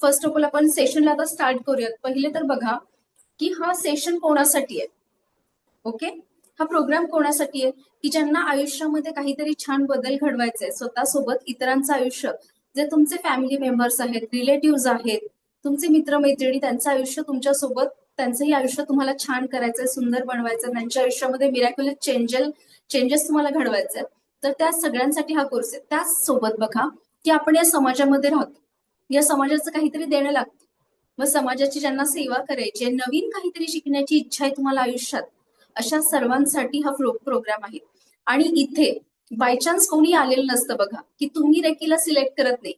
First of all आपण सेशनला आता start करूयात. पहिले तर बघा की हा सेशन कोणासाठी आहे. ओके, हा प्रोग्राम कोणासाठी आहे की ज्यांना आयुष्यामध्ये काहीतरी छान बदल घडवायचे आहे स्वतःसोबत, इतरांचं आयुष्य, जे तुमचे फॅमिली मेंबर्स आहेत, रिलेटिव्ह आहेत, तुमचे मित्रमैत्रिणी, त्यांचं आयुष्य तुमच्यासोबत, त्यांचंही आयुष्य तुम्हाला छान करायचंय, सुंदर बनवायचं, त्यांच्या आयुष्यामध्ये मिरॅक्युलस चेंजेस तुम्हाला घडवायचे, तर त्या सगळ्यांसाठी हा कोर्स आहे. त्याचसोबत बघा की आपण या समाजामध्ये राहतो, या समाजाचं काहीतरी देणं लागतं, मग समाजाची ज्यांना सेवा करायची आहे, नवीन काहीतरी शिकण्याची इच्छा आहे तुम्हाला आयुष्यात, अशा सर्वांसाठी हा प्रोग्राम आहे. आणि इथे बायचान्स कोणी आलेलं नसतं बघा की तुम्ही रेकीला सिलेक्ट करत नाही.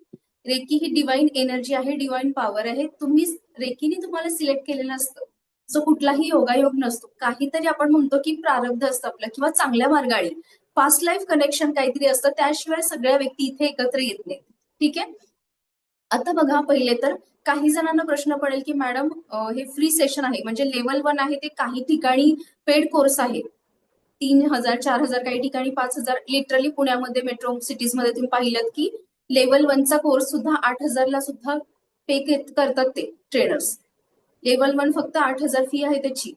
रेकी ही डिवाइन एनर्जी आहे, डिवाइन पॉवर आहे, तुम्ही रेकीने तुम्हाला सिलेक्ट केलेलं असतं. सो कुठलाही योगायोग नसतो, काहीतरी आपण म्हणतो की प्रारब्ध असतं आपलं किंवा चांगल्या मार्गाने पास्ट लाईफ कनेक्शन काहीतरी असतं, त्याशिवाय सगळ्या व्यक्ती इथे एकत्र येत नाही. ठीक आहे, आता बघा पहिले तर काही जणांना प्रश्न पडेल की मॅडम हे फ्री सेशन आहे म्हणजे लेवल 1 आहे, ते काही ठिकाणी पेड कोर्स आहे, 3,000 4,000 काही ठिकाणी 5,000, लिटरली पुण्यामध्ये मेट्रो सिटीज मध्ये तुम्ही पाहिलं की लेवल 1चा कोर्स सुद्धा 8,000 ला सुद्धा पे करतात ते ट्रेनर्स. लेवल 1 फक्त 8,000 फी आहे त्याची,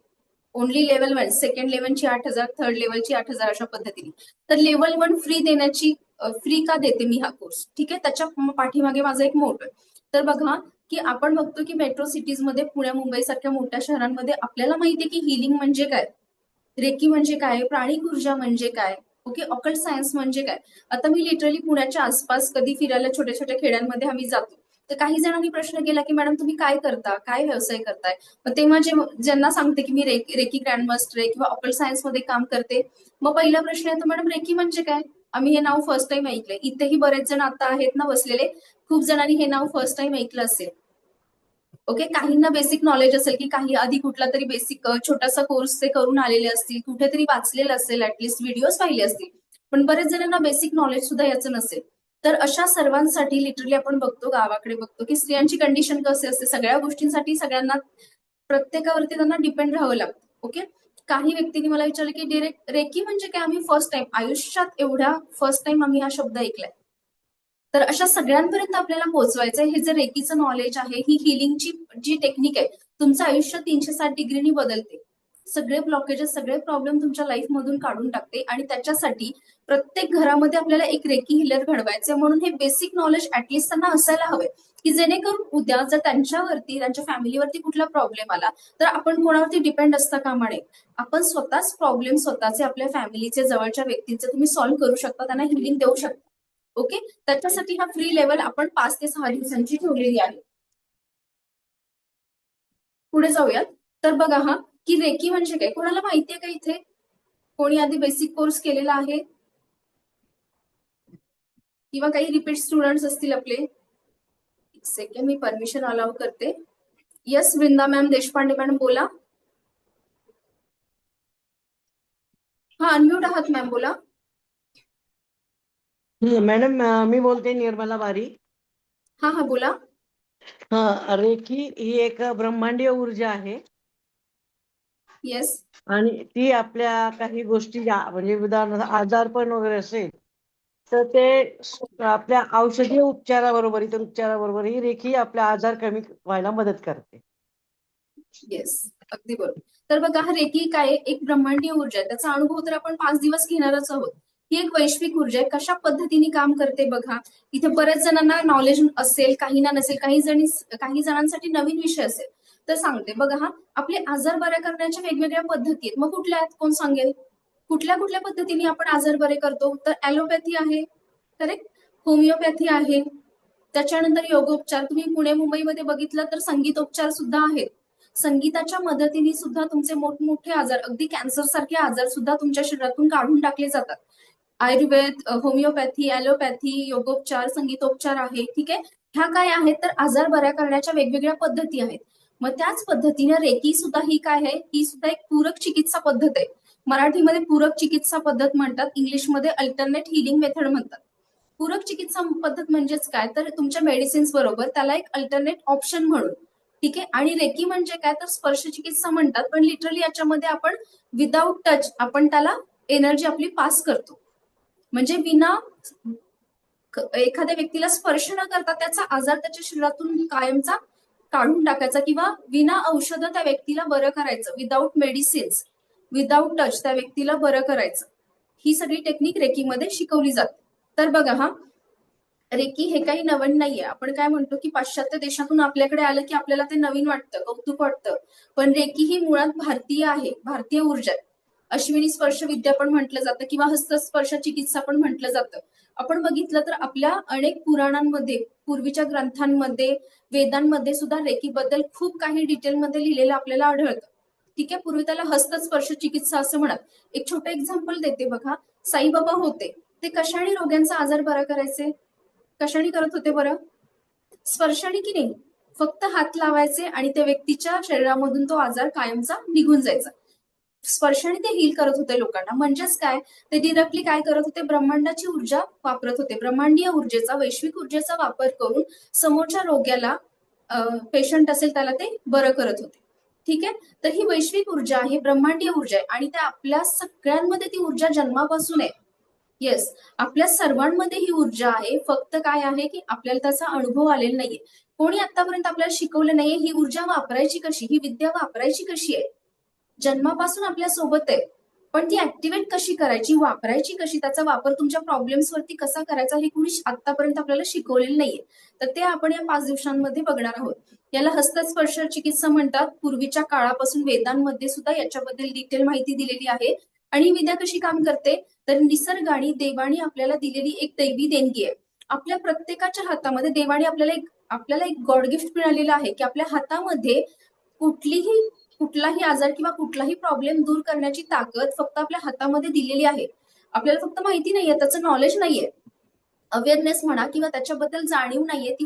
ओनली लेवल 1. सेकंड लेवलची 8,000, थर्ड लेवलची 8,000, अशा पद्धतीने. तर लेवल 1 फ्री देण्याची, फ्री का देते मी हा कोर्स, ठीक आहे, त्याच्या पाठीमागे माझं एक मोठ आहे. तर बघा की आपण बघतो की मेट्रो सिटीज मध्ये, पुण्या मुंबई सारख्या मोठ्या शहरांमध्ये आपल्याला माहितीये की हिलिंग म्हणजे काय, रेकी म्हणजे काय, प्राणिक ऊर्जा म्हणजे काय, ओके, ऑकल्ट सायन्स म्हणजे काय. आता मी लिटरली पुण्याच्या आसपास कधी फिरायला छोट्या छोट्या खेड्यांमध्ये आम्ही जातो, तर काही जणांनी प्रश्न केला की मॅडम तुम्ही काय करता, काय व्यवसाय करताय, मग तेव्हा ज्यांना सांगते की मी रेकी ग्रँड मास्टर आहे किंवा ऑकल्ट सायन्स मध्ये काम करते, मग पहिला प्रश्न येतो मॅडम रेकी म्हणजे काय. आम्ही हे नाव फर्स्ट टाइम ऐकलंय, इथेही बरेच जण आता आहेत ना बसलेले, खूप जणांनी हे नाव फर्स्ट टाइम ऐकलं असेल. ओके, काहींना बेसिक नॉलेज असेल की काही आधी कुठला तरी बेसिक छोटासा कोर्स ते करून आलेले असतील, कुठेतरी वाचलेलं असेल, ऍटलिस्ट व्हिडिओज पाहिले असतील, पण बरेच जणांना बेसिक नॉलेज सुद्धा याचं नसेल. तर अशा सर्वांसाठी लिटरली आपण बघतो, गावाकडे बघतो की स्त्रियांची कंडिशन कशी असते, सगळ्या गोष्टींसाठी सगळ्यांना, प्रत्येकावरती त्यांना डिपेंड राहावं लागतं. ओके, काही व्यक्तींनी मला विचारलं की डिरेक्ट रेकी म्हणजे काय, आम्ही फर्स्ट टाइम आयुष्यात, एवढ्या फर्स्ट टाइम आम्ही हा शब्द ऐकलाय. तर अशा सगळ्यांपर्यंत आपल्याला पोहोचवायचंय. हे जे रेकीचं नॉलेज आहे, ही हिलिंगची जी टेक्निक आहे, तुमचं आयुष्य 360 डिग्रीनी बदलते, सगळे ब्लॉकेजेस, सगळे प्रॉब्लेम तुमच्या लाईफ मधून काढून टाकते. आणि त्याच्यासाठी प्रत्येक घरामध्ये आपल्याला एक रेकी हिलर घडवायचंय, म्हणून हे बेसिक नॉलेज ऍटलिस्ट त्यांना असायला हवंय की जेणेकरून उद्या जर त्यांच्यावरती, त्यांच्या फॅमिलीवरती कुठला प्रॉब्लेम आला तर आपण कोणावरती डिपेंड असता कामा नये. आपण स्वतःच प्रॉब्लेम, स्वतःचे, आपल्या फॅमिलीचे, जवळच्या व्यक्तींचे तुम्ही सॉल्व्ह करू शकता, त्यांना हिलिंग देऊ शकता. ओके, त्याच्यासाठी हा फ्री लेवल आपण 5 ते 6 दिवसांची ठेवलेली आहे. पुढे जाऊयात. तर बघा हा की रेकी म्हणजे काय, कोणाला माहितीये का इथे, कोणी आधी बेसिक कोर्स केलेला आहे किंवा काही रिपीट स्टुडंट्स असतील आपले. एक सेकंड, मी परमिशन अलाउ करते. Yes, Vrinda ma'am, Deshpande madam, बोला. हा, अनम्यूट आहात मॅम, बोला. मॅडम, मी बोलते निर्मला बारी. हा हा, बोला. हा, रेकी ही एक ब्रह्मांडीय ऊर्जा आहे. येस. आणि ती आपल्या काही गोष्टी, म्हणजे उदाहरणार्थ आजारपण वगैरे असेल तर ते आपल्या औषधीय उपचाराबरोबर, इतर उपचाराबरोबर ही रेकी आपला आजार कमी व्हायला मदत करते. येस, अगदी बरोबर. तर बघा हा रेकी काय, एक ब्रह्मांडीय ऊर्जा आहे, त्याचा अनुभव तर आपण 5 दिवस घेणारच आहोत. ही एक वैश्विक ऊर्जा आहे, कशा पद्धतीने काम करते बघा. इथे बऱ्याच जणांना नॉलेज असेल, काहींना नसेल, काही जणांसाठी नवीन विषय असेल, तर सांगते बघा. हा, आपले आजार बरे करण्याच्या वेगवेगळ्या पद्धती आहेत, मग कुठल्या आहेत, कोण सांगेल, कुठल्या कुठल्या पद्धतीने आपण आजार बरे करतो. तर ऍलोपॅथी आहे, करेक्ट, होमिओपॅथी आहे, त्याच्यानंतर योगोपचार, तुम्ही पुणे मुंबईमध्ये बघितलं तर संगीतोपचार सुद्धा आहेत. संगीताच्या मदतीने सुद्धा तुमचे मोठमोठे आजार, अगदी कॅन्सर सारखे आजार सुद्धा तुमच्या शरीरातून काढून टाकले जातात. आयुर्वेद, होमिओपॅथी, ॲलोपॅथी, योगोपचार, संगीतोपचार आहे, ठीक आहे. ह्या काय आहेत, तर आजार बऱ्या करण्याच्या वेगवेगळ्या पद्धती आहेत. मग त्याच पद्धतीने रेकी सुद्धा ही काय आहे, ही सुद्धा एक पूरक चिकित्सा पद्धत आहे. मराठीमध्ये पूरक चिकित्सा पद्धत म्हणतात, इंग्लिशमध्ये अल्टरनेट हिलिंग मेथड म्हणतात. पूरक चिकित्सा पद्धत म्हणजेच काय, तर तुमच्या मेडिसिन्स बरोबर त्याला एक अल्टरनेट ऑप्शन म्हणून, ठीक आहे. आणि रेकी म्हणजे काय, तर स्पर्श चिकित्सा म्हणतात, पण लिटरली याच्यामध्ये आपण विदाउट टच आपण त्याला एनर्जी आपली पास करतो, म्हणजे विना एखाद्या व्यक्तीला स्पर्श न करता त्याचा आजार त्याच्या शरीरातून कायमचा काढून टाकायचा किंवा विना औषध त्या व्यक्तीला बरं करायचं, विदाऊट मेडिसिन्स, विदाऊट टच त्या व्यक्तीला बरं करायचं. ही सगळी टेक्निक रेकीमध्ये शिकवली जाते. तर बघा हा, रेकी हे काही नवीन नाहीये. आपण काय म्हणतो की पाश्चात्य देशातून आपल्याकडे आलं की आपल्याला ते नवीन वाटतं, कौतुक वाटतं, पण रेकी ही मुळात भारतीय आहे, भारतीय ऊर्जा आहे. अश्विनी स्पर्श विद्या पण म्हटलं जातं किंवा हस्तस्पर्श चिकित्सा पण म्हटलं जातं. आपण बघितलं तर आपल्या अनेक पुराणांमध्ये, पूर्वीच्या ग्रंथांमध्ये, वेदांमध्ये सुद्धा रेकीबद्दल खूप काही डिटेलमध्ये लिहिलेलं आपल्याला आढळतं. ठीक आहे, पूर्वी त्याला हस्तस्पर्श चिकित्सा असं म्हणत. एक छोटं एक्झाम्पल देते बघा. साईबाबा होते, ते कशाने रोग्यांचा आजार बरा करायचे? कशाने करत होते बरं? स्पर्शाने की नाही, फक्त हात लावायचे आणि त्या व्यक्तीच्या शरीरामधून तो आजार कायमचा निघून जायचा. स्पर्शाने ते हील करत होते लोकांना. म्हणजेच काय, ते डिरेक्टली काय करत होते, ब्रह्मांडाची ऊर्जा वापरत होते, ब्रह्मांडीय ऊर्जेचा, वैश्विक ऊर्जेचा वापर करून समोरच्या रोग्याला, पेशंट असेल त्याला ते बरं करत होते. ठीक आहे, तर ही वैश्विक ऊर्जा आहे, ब्रह्मांडीय ऊर्जा आहे आणि त्या आपल्या सगळ्यांमध्ये ती ऊर्जा जन्मापासून आहे. येस, आपल्या सर्वांमध्ये ही ऊर्जा आहे. फक्त काय आहे की आपल्याला त्याचा अनुभव आलेला नाहीये. कोणी आतापर्यंत आपल्याला शिकवलं नाहीये ही ऊर्जा वापरायची कशी, ही विद्या वापरायची कशी आहे. जन्मापासून आपल्या सोबत आहे, पण ती ऍक्टिव्हेट कशी करायची, वापरायची कशी, त्याचा वापर तुमच्या प्रॉब्लेम्स वरती कसा करायचा हे कोणी आतापर्यंत आपल्याला शिकवलेलं नाहीये. तर ते आपण या 5 दिवसांमध्ये बघणार आहोत. याला हस्तस्पर्श चिकित्सा म्हणतात. पूर्वीच्या काळापासून वेदांमध्ये सुद्धा याच्याबद्दल डिटेल माहिती दिलेली आहे. आणि ही विद्या कशी काम करते, तर निसर्गाने, देवाने आपल्याला दिलेली एक दैवी देणगी आहे. आपल्या प्रत्येकाच्या हातामध्ये देवाने आपल्याला एक गॉड गिफ्ट मिळालेलं आहे की आपल्या हातामध्ये कुठलाही आजार किंवा कुठलाही प्रॉब्लेम दूर करण्याची ताकद फक्त आपल्या हातामध्ये दिलेली आहे. आपल्याला फक्त माहिती नाहीये, त्याचं नॉलेज नाहीये, अवेअरनेस म्हणा किंवा त्याच्याबद्दल जाणीव नाहीये. ती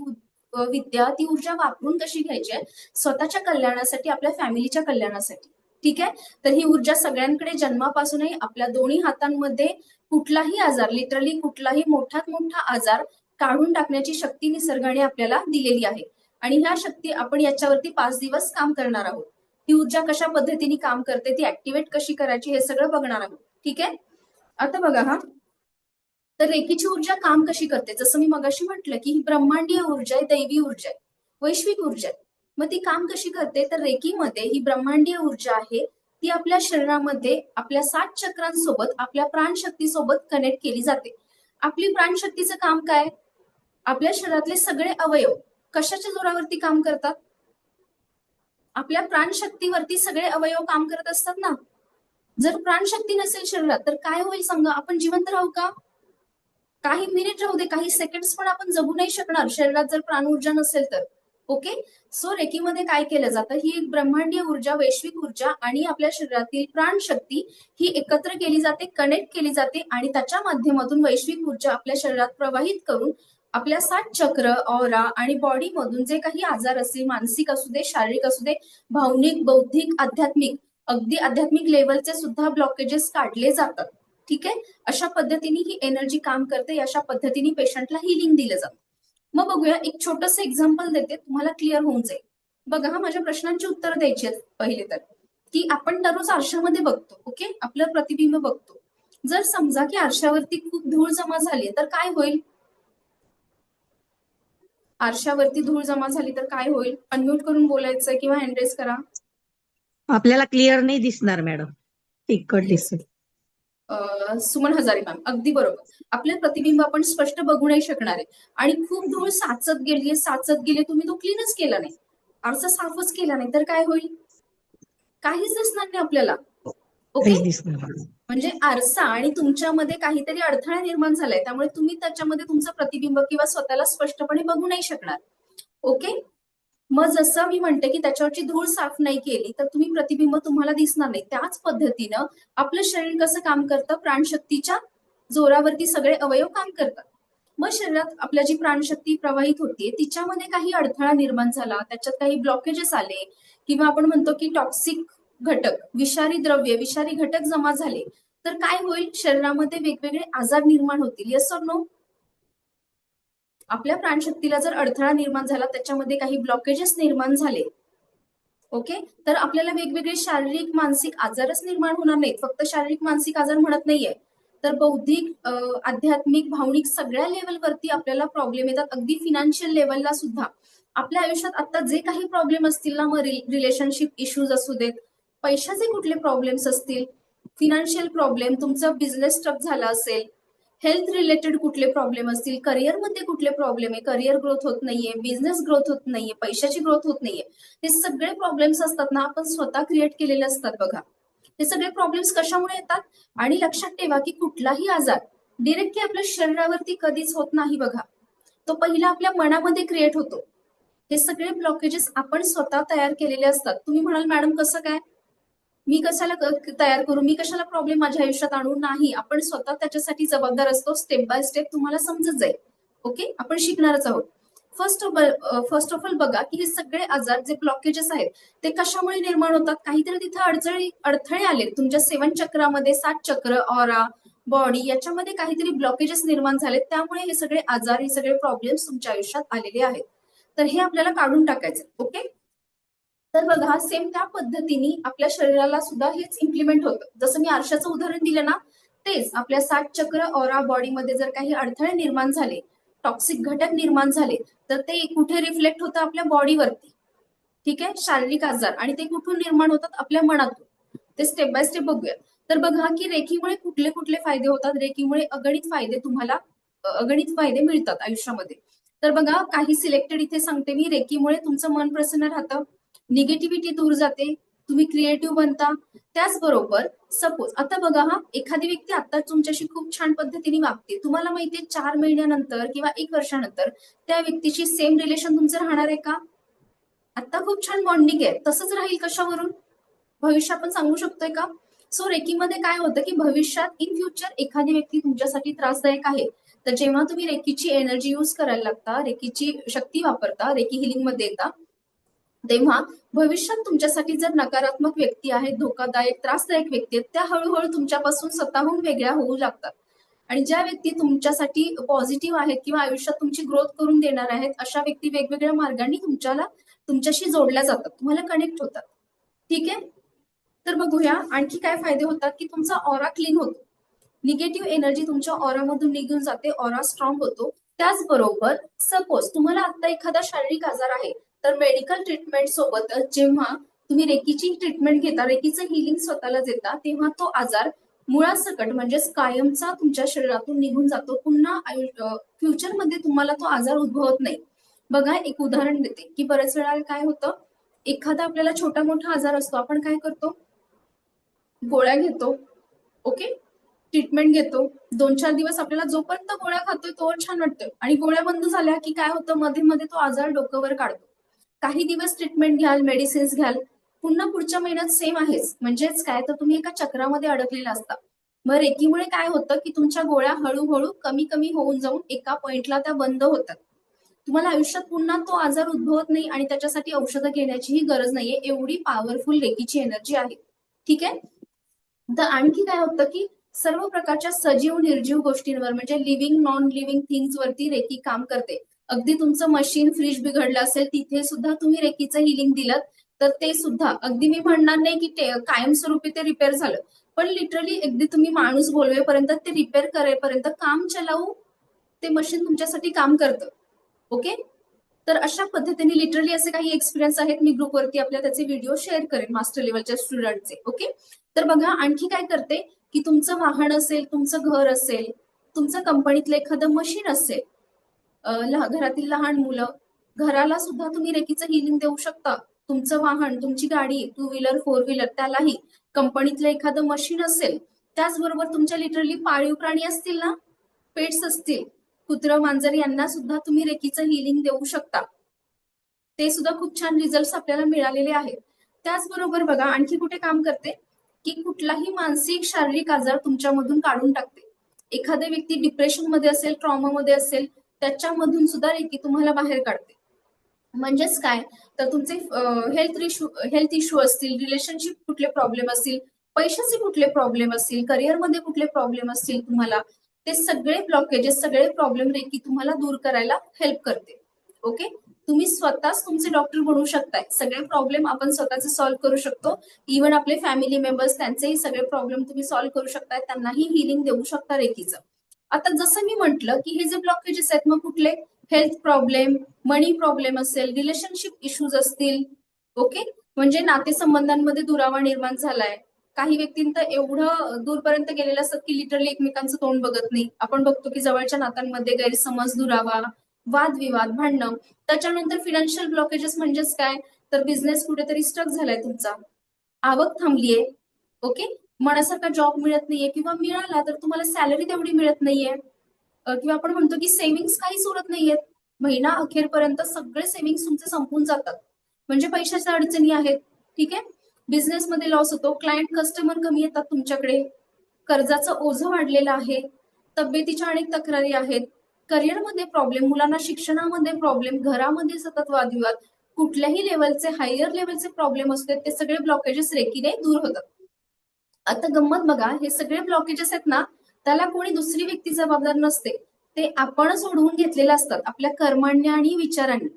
विद्या, ती ऊर्जा वापरून कशी घ्यायची आहे, स्वतःच्या कल्याणासाठी, आपल्या फॅमिलीच्या कल्याणासाठी. ठीक आहे, तर ही ऊर्जा सगळ्यांकडे जन्मापासूनही आपल्या दोन्ही हातांमध्ये कुठलाही आजार, लिटरली कुठलाही मोठात मोठा आजार काढून टाकण्याची शक्ती निसर्गाने आपल्याला दिलेली आहे. आणि ह्या शक्ती आपण याच्यावरती 5 दिवस काम करणार आहोत. ही ऊर्जा कशा पद्धतीने काम करते, ती ऍक्टिव्हेट कशी करायची, हे सगळं बघणार आहोत. ठीक आहे, आता बघा हा, तर रेकीची ऊर्जा काम कशी करते. जसं मी मगाशी म्हटलं की ही ब्रह्मांडीय ऊर्जा आहे, दैवी ऊर्जा आहे, वैश्विक ऊर्जा आहे. मग ती काम कशी करते, तर रेकीमध्ये ही ब्रह्मांडीय ऊर्जा आहे, ती आपल्या शरीरामध्ये आपल्या 7 चक्रांसोबत, आपल्या प्राणशक्तीसोबत कनेक्ट केली जाते. आपली प्राणशक्तीचं काम काय, आपल्या शरीरातले सगळे अवयव कशाच्या जोरावरती काम करतात, आपल्या प्राणशक्तीवरती सगळे अवयव काम करत असतात ना. जर प्राणशक्ती नसेल शरीरात तर काय होईल सांगा, आपण जिवंत राहू का? काही मिनिट राहू दे, काही सेकंड्स पण आपण जगू नाही शकणार शरीरात जर प्राण ऊर्जा नसेल तर. ओके, सो रेकीमध्ये काय केलं जातं, ही एक ब्रह्मांडीय ऊर्जा, वैश्विक ऊर्जा आणि आपल्या शरीरातील प्राणशक्ती ही एकत्र केली जाते, कनेक्ट केली जाते आणि त्याच्या माध्यमातून वैश्विक ऊर्जा आपल्या शरीरात प्रवाहित करून आपल्या 7 चक्र, ऑरा आणि बॉडी मधून जे काही आजार असतील, मानसिक असू दे, शारीरिक असू दे, भावनिक, बौद्धिक, आध्यात्मिक, अगदी आध्यात्मिक लेवलचे सुद्धा ब्लॉकेजेस काढले जातात. ठीक आहे, अशा पद्धतीने ही एनर्जी काम करते, अशा पद्धतीने पेशंटला हिलिंग दिलं जातं. मग बघूया, एक छोटंसं एक्झाम्पल देते, तुम्हाला क्लिअर होऊन जाईल. बघा हा, माझ्या प्रश्नांची उत्तर द्यायची आहेत. पहिले तर की आपण दररोज आरशामध्ये बघतो, ओके, आपलं प्रतिबिंब बघतो. जर समजा की आरशावरती खूप धूळ जमा झाली तर काय होईल, आरशावरती धूळ जमा झाली तर काय होईल, अनम्यूट करून बोलायचं किंवा हँड रेज करा. आपल्याला क्लिअर नाही दिसणार मॅडम, तिखट दिसेल. सुमन हजारे मॅम, अगदी बरोबर. आपले प्रतिबिंब आपण स्पष्ट बघू नाही शकणार आहे. आणि खूप धूळ साचत गेली, तुम्ही तो क्लीनच केला नाही, आरसा साफच केला नाही तर काय होईल, काहीच दिसणार नाही आपल्याला. ओके, काहीच दिसणार. म्हणजे आरसा आणि तुमच्यामध्ये काहीतरी अडथळा निर्माण झालाय, त्यामुळे तुम्ही त्याच्यामध्ये तुमचं प्रतिबिंब किंवा स्वतःला स्पष्टपणे बघू नाही शकणार. ओके, मग जसं मी म्हणते की त्याच्यावरची धूळ साफ नाही केली तर तुम्ही प्रतिबिंब तुम्हाला दिसणार नाही. त्याच पद्धतीनं आपलं शरीर कसं काम करतं, प्राणशक्तीच्या जोरावरती सगळे अवयव काम करतात. मग शरीरात आपल्या जी प्राणशक्ती प्रवाहित होतीये तिच्यामध्ये काही अडथळा निर्माण झाला, त्याच्यात काही ब्लॉकेजेस आले किंवा आपण म्हणतो की टॉक्सिक घटक, विषारी द्रव्य, विषारी घटक जमा झाले तर काय होईल, शरीरामध्ये वेगवेगळे आजार निर्माण होतील. येस और नो? आपल्या प्राणशक्तीला जर अडथळा निर्माण झाला, त्याच्यामध्ये काही ब्लॉकेजेस निर्माण झाले, ओके, तर आपल्याला वेगवेगळे शारीरिक, मानसिक आजारच निर्माण होणार नाहीत. फक्त शारीरिक, मानसिक आजार म्हणत नाहीये, तर बौद्धिक, आध्यात्मिक, भावनिक सगळ्या लेवलवरती आपल्याला प्रॉब्लेम येतात. अगदी फिनान्शियल लेवलला सुद्धा आपल्या आयुष्यात आता जे काही प्रॉब्लेम असतील ना, मग रिलेशनशिप इश्यूज असू देत, पैशाचे कुठले प्रॉब्लेम्स असतील, फिनान्शियल प्रॉब्लेम, तुमचा बिझनेस स्ट्रक झाला असेल, हेल्थ रिलेटेड कुठले प्रॉब्लेम असतील, करिअरमध्ये कुठले प्रॉब्लेम आहे, करिअर ग्रोथ होत नाहीये, बिझनेस ग्रोथ होत नाहीये, पैशाची ग्रोथ होत नाहीये, हे सगळे प्रॉब्लेम्स असतात ना, आपण स्वतः क्रिएट केलेले असतात बघा. हे सगळे प्रॉब्लेम्स कशामुळे येतात? आणि लक्षात ठेवा की कुठलाही आजार डिरेक्टली आपल्या शरीरावरती कधीच होत नाही बघा. तो पहिला आपल्या मनामध्ये क्रिएट होतो. हे सगळे ब्लॉकेजेस आपण स्वतः तयार केलेले असतात. तुम्ही म्हणाल मॅडम कसं काय, मी कशाला तयार करू, मी कशाला प्रॉब्लेम माझ्या आयुष्यात आणू? नाही, आपण स्वतः त्याच्यासाठी जबाबदार असतो. स्टेप बाय स्टेप तुम्हाला समजत जाईल. ओके, आपण शिकणारच आहोत. फर्स्ट ऑफ ऑल बघा की हे सगळे आजार जे ब्लॉकेजेस आहेत ते कशामुळे निर्माण होतात? काहीतरी तिथे अडथळे आले तुमच्या 7 चक्रामध्ये, 7 चक्र, ऑरा, बॉडी याच्यामध्ये काहीतरी ब्लॉकेजेस निर्माण झाले, त्यामुळे हे सगळे आजार, हे सगळे प्रॉब्लेम्स तुमच्या आयुष्यात आलेले आहेत. तर हे आपल्याला काढून टाकायचं. ओके, तर बघा सेम त्या पद्धतीने आपल्या शरीराला सुद्धा हेच इम्प्लिमेंट होतं. जसं मी आरशाचं उदाहरण दिलं ना, तेच आपल्या 7 चक्र, ऑरा, बॉडीमध्ये जर काही अडथळे निर्माण झाले, टॉक्सिक घटक निर्माण झाले, तर ते कुठे रिफ्लेक्ट होतं? आपल्या बॉडीवरती. ठीक आहे, शारीरिक आजार. आणि ते कुठून निर्माण होतात? आपल्या मनातून. ते स्टेप बाय स्टेप बघूया. तर बघा की रेकीमुळे कुठले कुठले फायदे होतात. रेकीमुळे अगणित फायदे तुम्हाला अगणित फायदे मिळतात आयुष्यामध्ये. तर बघा काही सिलेक्टेड इथे सांगते मी. रेकीमुळे तुमचं मन प्रसन्न राहतं, निगेटिव्हिटी दूर जाते, तुम्ही क्रिएटिव्ह बनता. त्याचबरोबर सपोज आता बघा हा, एखादी व्यक्ती आता तुमच्याशी खूप छान पद्धतीने वागते, तुम्हाला माहितीये 4 महिन्यानंतर किंवा 1 वर्षानंतर त्या व्यक्तीची सेम रिलेशन तुमचं राहणार आहे का? आता खूप छान बॉन्डिंग आहे, तसंच राहील कशावरून? भविष्य आपण सांगू शकतोय का? सो रेकीमध्ये काय होतं की भविष्यात इन फ्युचर एखादी व्यक्ती तुमच्यासाठी त्रासदायक आहे, तर जेव्हा तुम्ही रेकीची एनर्जी युज करायला लागता, रेकीची शक्ती वापरता, रेकी हिलिंग मध्ये येता, तेव्हा भविष्यात तुमच्यासाठी जर नकारात्मक व्यक्ती आहेत, धोकादायक, त्रासदायक व्यक्ती आहेत, त्या हळूहळू तुमच्यापासून स्वतःहून वेगळ्या होऊ लागतात. आणि ज्या व्यक्ती तुमच्यासाठी पॉझिटिव्ह आहेत किंवा आयुष्यात तुमची ग्रोथ करून देणार आहेत, अशा व्यक्ती वेगवेगळ्या मार्गांनी तुमच्याशी जोडल्या जातात, तुम्हाला कनेक्ट होतात. ठीक आहे, तर बघूया आणखी काय फायदे होतात की तुमचा ऑरा क्लीन होतो, निगेटिव्ह एनर्जी तुमच्या ऑरामधून निघून जाते, ऑरा स्ट्रॉंग होतो. त्याचबरोबर सपोज तुम्हाला आता एखादा शारीरिक आजार आहे, तर मेडिकल ट्रीटमेंट सोबत जेव्हा तुम्ही रेकीची ट्रीटमेंट घेता, रेकीचं हिलिंग स्वतःला देता, तेव्हा तो आजार मुळासकट म्हणजेच कायमचा तुमच्या शरीरातून निघून जातो. पुन्हा फ्युचरमध्ये तुम्हाला तो आजार उद्भवत नाही. बघा एक उदाहरण देते की बरेच वेळा काय होतं, एखादा आपल्याला छोटा मोठा आजार असतो, आपण काय करतो? गोळ्या घेतो. ओके, ट्रीटमेंट घेतो. 2-4 दिवस आपल्याला जोपर्यंत गोळ्या खातोय तोवर छान वाटतं, आणि गोळ्या बंद झाल्या की काय होतं, मध्ये मध्ये तो आजार डोक्यावर काढतो. काही दिवस ट्रीटमेंट घ्याल, मेडिसिन्स घ्याल, पुन्हा पुढच्या महिन्यात सेम आहेच. म्हणजेच काय, तर तुम्ही एका चक्रामध्ये अडकलेला असता. मग रेकीमुळे काय होतं की तुमच्या गोळ्या हळूहळू कमी कमी होऊन जाऊन एका पॉइंटला त्या बंद होतात. तुम्हाला आयुष्यात पुन्हा तो आजार उद्भवत नाही आणि त्याच्यासाठी औषधं घेण्याचीही गरज नाहीये. एवढी पॉवरफुल रेकीची एनर्जी आहे. ठीक आहे, तर आणखी काय होतं की सर्व प्रकारच्या सजीव निर्जीव गोष्टींवर म्हणजे लिव्हिंग नॉन लिव्हिंग थिंग्स वरती रेकी काम करते. अगदी तुमचं मशीन, फ्रीज बिघडलं असेल, तिथे सुद्धा तुम्ही रेकीचं हिलिंग दिलं तर ते सुद्धा, अगदी मी म्हणणार नाही की कायमस्वरूपी ते रिपेअर झालं, पण लिटरली अगदी तुम्ही माणूस बोलवेपर्यंत, ते रिपेअर करेपर्यंत, काम चलावू ते मशीन तुमच्यासाठी काम करतं. ओके, तर अशा पद्धतीने लिटरली असे काही एक्सपिरियन्स आहेत, मी ग्रुपवरती आपल्या त्याचे व्हिडिओ शेअर करेन मास्टर लेवलच्या स्टुडंटचे. ओके, तर बघा आणखी काय करते की तुमचं वाहन असेल, तुमचं घर असेल, तुमचं कंपनीतलं एखादं मशीन असेल, घरातील लहान मुलं, घराला सुद्धा तुम्ही रेकीचं हिलिंग देऊ शकता. तुमचं वाहन, तुमची गाडी, 2 व्हीलर 4 व्हीलर, त्यालाही, कंपनीतलं एखादं मशीन असेल, त्याचबरोबर तुमच्या लिटरली पाळीव प्राणी असतील ना, पेट्स असतील, कुत्रं मांजर, यांना सुद्धा तुम्ही रेकीचं हिलिंग देऊ शकता. ते सुद्धा खूप छान रिझल्ट आपल्याला मिळालेले आहेत. त्याचबरोबर बघा आणखी कुठे काम करते की कुठलाही मानसिक शारीरिक आजार तुमच्यामधून काढून टाकते. एखादी व्यक्ती डिप्रेशन मध्ये असेल, ट्रॉमामध्ये असेल, त्याच्यामधून सुद्धा रेकी तुम्हाला बाहेर काढते. म्हणजेच काय, तर तुमचे हेल्थ इश्यू असतील, रिलेशनशिप कुठले प्रॉब्लेम असतील, पैशाचे कुठले प्रॉब्लेम असतील, करिअरमध्ये कुठले प्रॉब्लेम असतील, तुम्हाला ते सगळे ब्लॉकेजेस, सगळे प्रॉब्लेम रेकी तुम्हाला दूर करायला हेल्प करते. ओके, तुम्ही स्वतःच तुमचे डॉक्टर बनवू शकताय. सगळे प्रॉब्लेम आपण स्वतःचे सॉल्व्ह करू शकतो. इव्हन आपले फॅमिली मेंबर्स त्यांचेही सगळे प्रॉब्लेम तुम्ही सॉल्व्ह करू शकताय. त्यांनाही हिलिंग देऊ शकता रेकीचं. आता जसं मी म्हटलं की हे जे ब्लॉकेजेस आहेत मग कुठले, हेल्थ प्रॉब्लेम, मनी प्रॉब्लेम असेल, रिलेशनशिप इश्यूज असतील, ओके, म्हणजे नातेसंबंधांमध्ये दुरावा निर्माण झालाय. काही व्यक्तींना तर एवढं दूरपर्यंत गेलेलं असतात की लिटरली एकमेकांचं तोंड बघत नाही. आपण बघतो की जवळच्या नात्यांमध्ये गैरसमज, दुरावा, वादविवाद, भांडणं. त्याच्यानंतर फिनान्शियल ब्लॉकेजेस म्हणजेच काय, तर बिझनेस कुठेतरी स्टक झालाय तुमचा, आवक थांबलीये, ओके, मनासारखा जॉब मिळत नाहीये किंवा मिळाला तर तुम्हाला सॅलरी तेवढी मिळत नाहीये, किंवा आपण म्हणतो की सेव्हिंग्स काहीच उरत नाहीयेत. महिना अखेरपर्यंत सगळे सेव्हिंग्स तुमचे संपून जातात, म्हणजे पैशाच्या अडचणी आहेत. ठीक आहे, बिझनेसमध्ये लॉस होतो, क्लायंट कस्टमर कमी येतात तुमच्याकडे, कर्जाचं ओझं वाढलेलं आहे, तब्येतीच्या अनेक तक्रारी आहेत, करिअरमध्ये प्रॉब्लेम, मुलांना शिक्षणामध्ये प्रॉब्लेम, घरामध्ये सतत वादविवाद, कुठल्याही लेवलचे हायर लेवलचे प्रॉब्लेम असतात ते सगळे ब्लॉकेजेस रेकीने दूर होतात. आता गंमत बघा, हे सगळे ब्लॉकेजेस आहेत ना, त्याला कोणी दुसरी व्यक्ती जबाबदार नसते, ते आपणच ओढवून घेतलेले असतात आपल्या कर्मांनी आणि विचारांनी.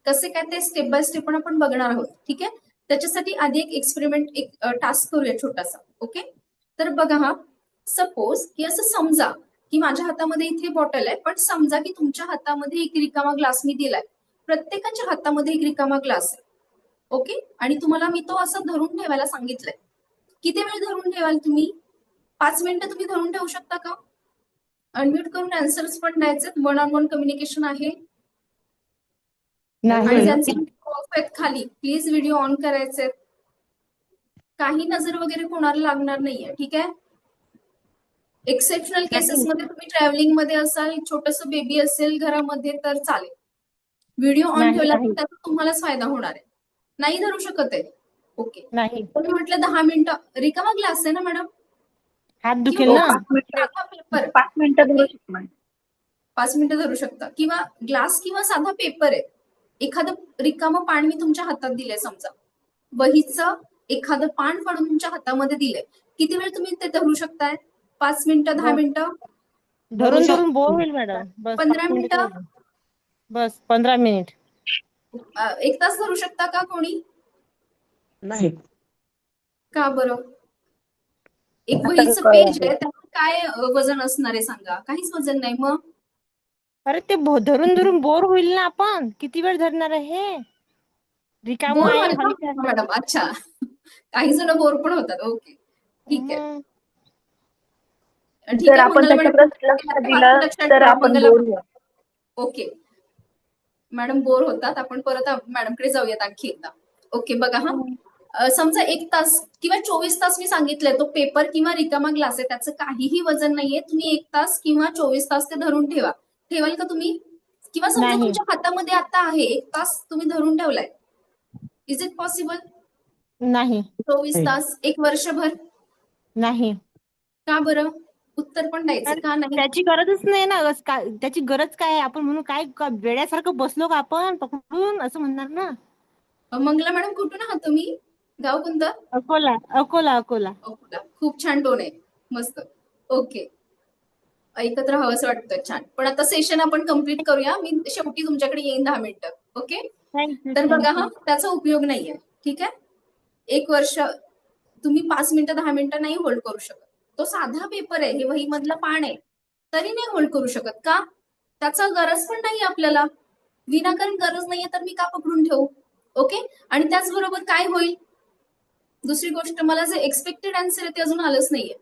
कसे काय ते स्टेप बाय स्टेप पण आपण बघणार आहोत. ठीक आहे, त्याच्यासाठी आधी एक एक्सपेरिमेंट, एक टास्क करूया छोटासा. ओके, तर बघा हा, सपोज की असं समजा की माझ्या हातामध्ये इथे बॉटल आहे, पण समजा की तुमच्या हातामध्ये एक रिकामा ग्लास मी दिलाय. प्रत्येकाच्या हातामध्ये एक रिकामा ग्लास आहे, ओके, आणि तुम्हाला मी तो असं धरून ठेवायला सांगितलंय. किती वेळ धरून ठेवाल तुम्ही? 5 मिनिटं तुम्ही धरून ठेवू शकता का? अनम्यूट करून आन्सर्स पण द्यायचे, वन ऑन वन कम्युनिकेशन आहे. आणि नाही. ज्यांचे ऑफ आहेत खाली, प्लीज व्हिडिओ ऑन करायचे. काही नजर वगैरे कोणाला लागणार नाहीये. ठीक आहे, एक्सेप्शनल केसेस मध्ये तुम्ही ट्रॅव्हलिंग मध्ये असाल, छोटस बेबी असेल घरामध्ये तर चालेल. व्हिडिओ ऑन नाही, ठेवला तर नाही. त्याचा तुम्हालाच फायदा होणार आहे. नाही धरू शकत आहे, ओके. नाही, तुम्ही म्हटलं 10 मिनिटं, रिकामा ग्लास आहे ना मॅडम, हात दुखेल किंवा ना. 5 पेपर, 5 मिनिटं धरू शकतो. 5 मिनिटं धरू शकता, किंवा ग्लास किंवा साधा पेपर आहे. एखादं रिकामं पान मी तुमच्या हातात दिलंय, समजा वहीचं एखादं पान फाडून तुमच्या हातामध्ये दिलंय, किती वेळ तुम्ही ते धरू शकताय? 5 मिनिटं, 10 मिनिटं, धरून धरून बोर होईल मॅडम. बस 15 5 मिनिटं मिनिटं, धरून. बस 15 मिनिट. 1 तास धरू शकता का कोणी? नाही. का बरं? एक वहीचं पेज आहे, त्यावर काय वजन असणार आहे सांगा? काहीच वजन नाही. मग अरे ते धरून धरून बोर होईल ना आपण. किती वेळ धरणार आहे? रिकामं बोर आहे व्हाल हवेच्या का मॅडम? अच्छा, काही जण बोर पण होतात. ओके, ठीक आहे. मग. ठीक जर आहे, आपण मंगला त्याच्याकडे लक्ष मॅडम दिलं लक्षात तर ठेवा, आपण मंगला बोर होऊ. ओके. मॅडम बोर होतात, आपण परत मॅडमकडे जाऊयात आणखी एकदा. ओके, बघा हा, समजा 1 तास किंवा 24 तास मी सांगितलंय, तो पेपर किंवा रिकामा ग्लास आहे, त्याचं काहीही वजन नाहीये. तुम्ही 1 तास किंवा 24 तास ते धरून ठेवा. ठेवाल का तुम्ही? किंवा समजा नाही. तुमच्या हातामध्ये आता आहे, 1 तास तुम्ही धरून ठेवलाय, इज इट पॉसिबल? नाही, 24 तास, 1 वर्षभर? नाही. का बरं? उत्तर पण द्यायचं, अरे का नाही? त्याची गरजच नाही ना. त्याची गरज काय आहे? आपण म्हणून काय वेड्यासारखं बसलो का आपण पकडून, असं म्हणणार ना. मंगला मॅडम, कुठून आहात तुम्ही? गाव कोणतं? अकोला, अकोला, अकोला. अकोला. खूप छान टोन आहे, मस्त. ओके, ऐकत राहावं असं वाटतं. छान. पण आता सेशन आपण कम्प्लीट करूया. मी शेवटी तुमच्याकडे येईन 10 मिनिटं. ओके, थँक्यू, तर बघा थँक्यू. हा, त्याचा उपयोग नाहीये. ठीक आहे, 1 वर्ष तुम्ही 5 मिनिटं 10 मिनिटं नाही होल्ड करू शकत. तो साधा पेपर आहे, हे वहीमधलं पान आहे, तरी नाही होल्ड करू शकत. का? त्याचा गरज पण नाही आपल्याला. विनाकारण गरज नाहीये तर मी का पकडून ठेवू? ओके, आणि त्याचबरोबर काय होईल? दुसरी गोष्ट, मला जे एक्सपेक्टेड आन्सर आहे ते अजून आलंच नाहीये.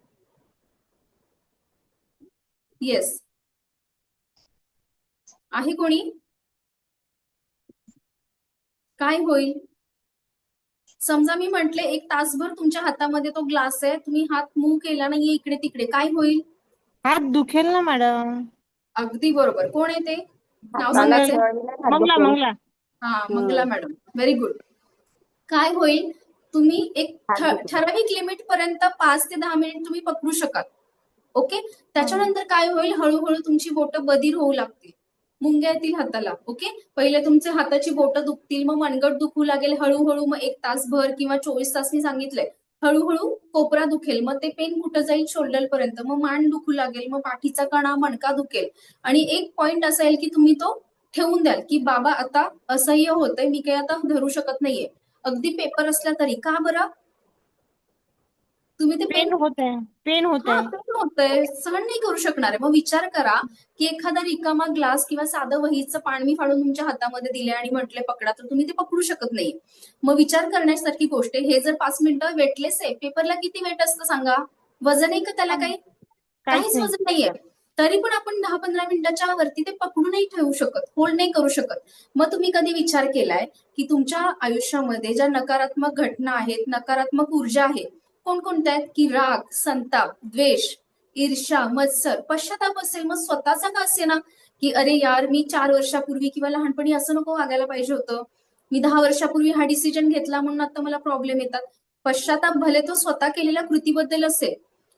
येस, आहे कोणी? काय होईल? समजा मी म्हटले 1 तासभर तुमच्या हातामध्ये तो ग्लास आहे, तुम्ही हात मूव्ह केला नाहीये इकडे तिकडे, काय होईल? हात दुखेल ना मॅडम. अगदी बरोबर. कोण आहे ते? नाव मला सांगायचंय? मंगला, मंगला. हा, मंगला मॅडम, व्हेरी गुड. काय होईल? तुम्ही एक ठराविक लिमिट पर्यंत 5 ते 10 मिनिट तुम्ही पकडू शकाल. ओके, त्याच्यानंतर काय होईल? हळूहळू तुमची बोटं बधीर होऊ लागतील, मुंग्या येतील हाताला. ओके, पहिले तुमचे हाताची बोटं दुखतील, मग मनगट दुखू लागेल हळूहळू, मग 1 तासभर किंवा 24 तास मी सांगितलंय, हळूहळू कोपरा दुखेल, मग ते पेन कुठं जाईल? शोल्डर पर्यंत, मग मान दुखू लागेल, मग पाठीचा कणा, मणका दुखेल, आणि एक पॉइंट असा येईल की तुम्ही तो ठेवून द्याल की बाबा आता असह्य होतंय, मी काही आता धरू शकत नाहीये. अगदी पेपर असला तरी. का बरं? तुम्ही ते पेन पेन होत आहे, पेन होत हा आहे. पेन होतंय, सहन नाही करू शकणार आहे. मग विचार करा की एखादा रिकामा ग्लास किंवा साधं वहीचं पान मी फाडून तुमच्या हातामध्ये दिले आणि म्हटले पकडा, तर तुम्ही ते पकडू शकत नाही. मग विचार करण्यासारखी गोष्ट आहे. हे जर 5 मिनिटं वेटलेस आहे, पेपरला किती वेट असतं सांगा? वजन आहे का त्याला काही? काहीच काहीच नाही. वजन नाहीये. तरी पण आपण 10-15 मिनिटाच्या वरती ते पकडू नाही ठेवू शकत, होल्ड नाही करू शकत. मग तुम्ही कधी विचार केलाय की तुमच्या आयुष्यामध्ये ज्या नकारात्मक घटना आहेत, नकारात्मक ऊर्जा आहे, कोणकोणत्या आहेत? की राग, संताप, द्वेष, ईर्ष्या, मत्सर, पश्चाताप असेल. मग स्वतःचा का असे ना की अरे यार, मी 4 वर्षापूर्वी किंवा लहानपणी असं नको वागायला पाहिजे होतं, मी 10 वर्षापूर्वी हा डिसिजन घेतला म्हणून आता मला प्रॉब्लेम येतात. पश्चाताप भले तो स्वतः केलेल्या कृतीबद्दल असेल.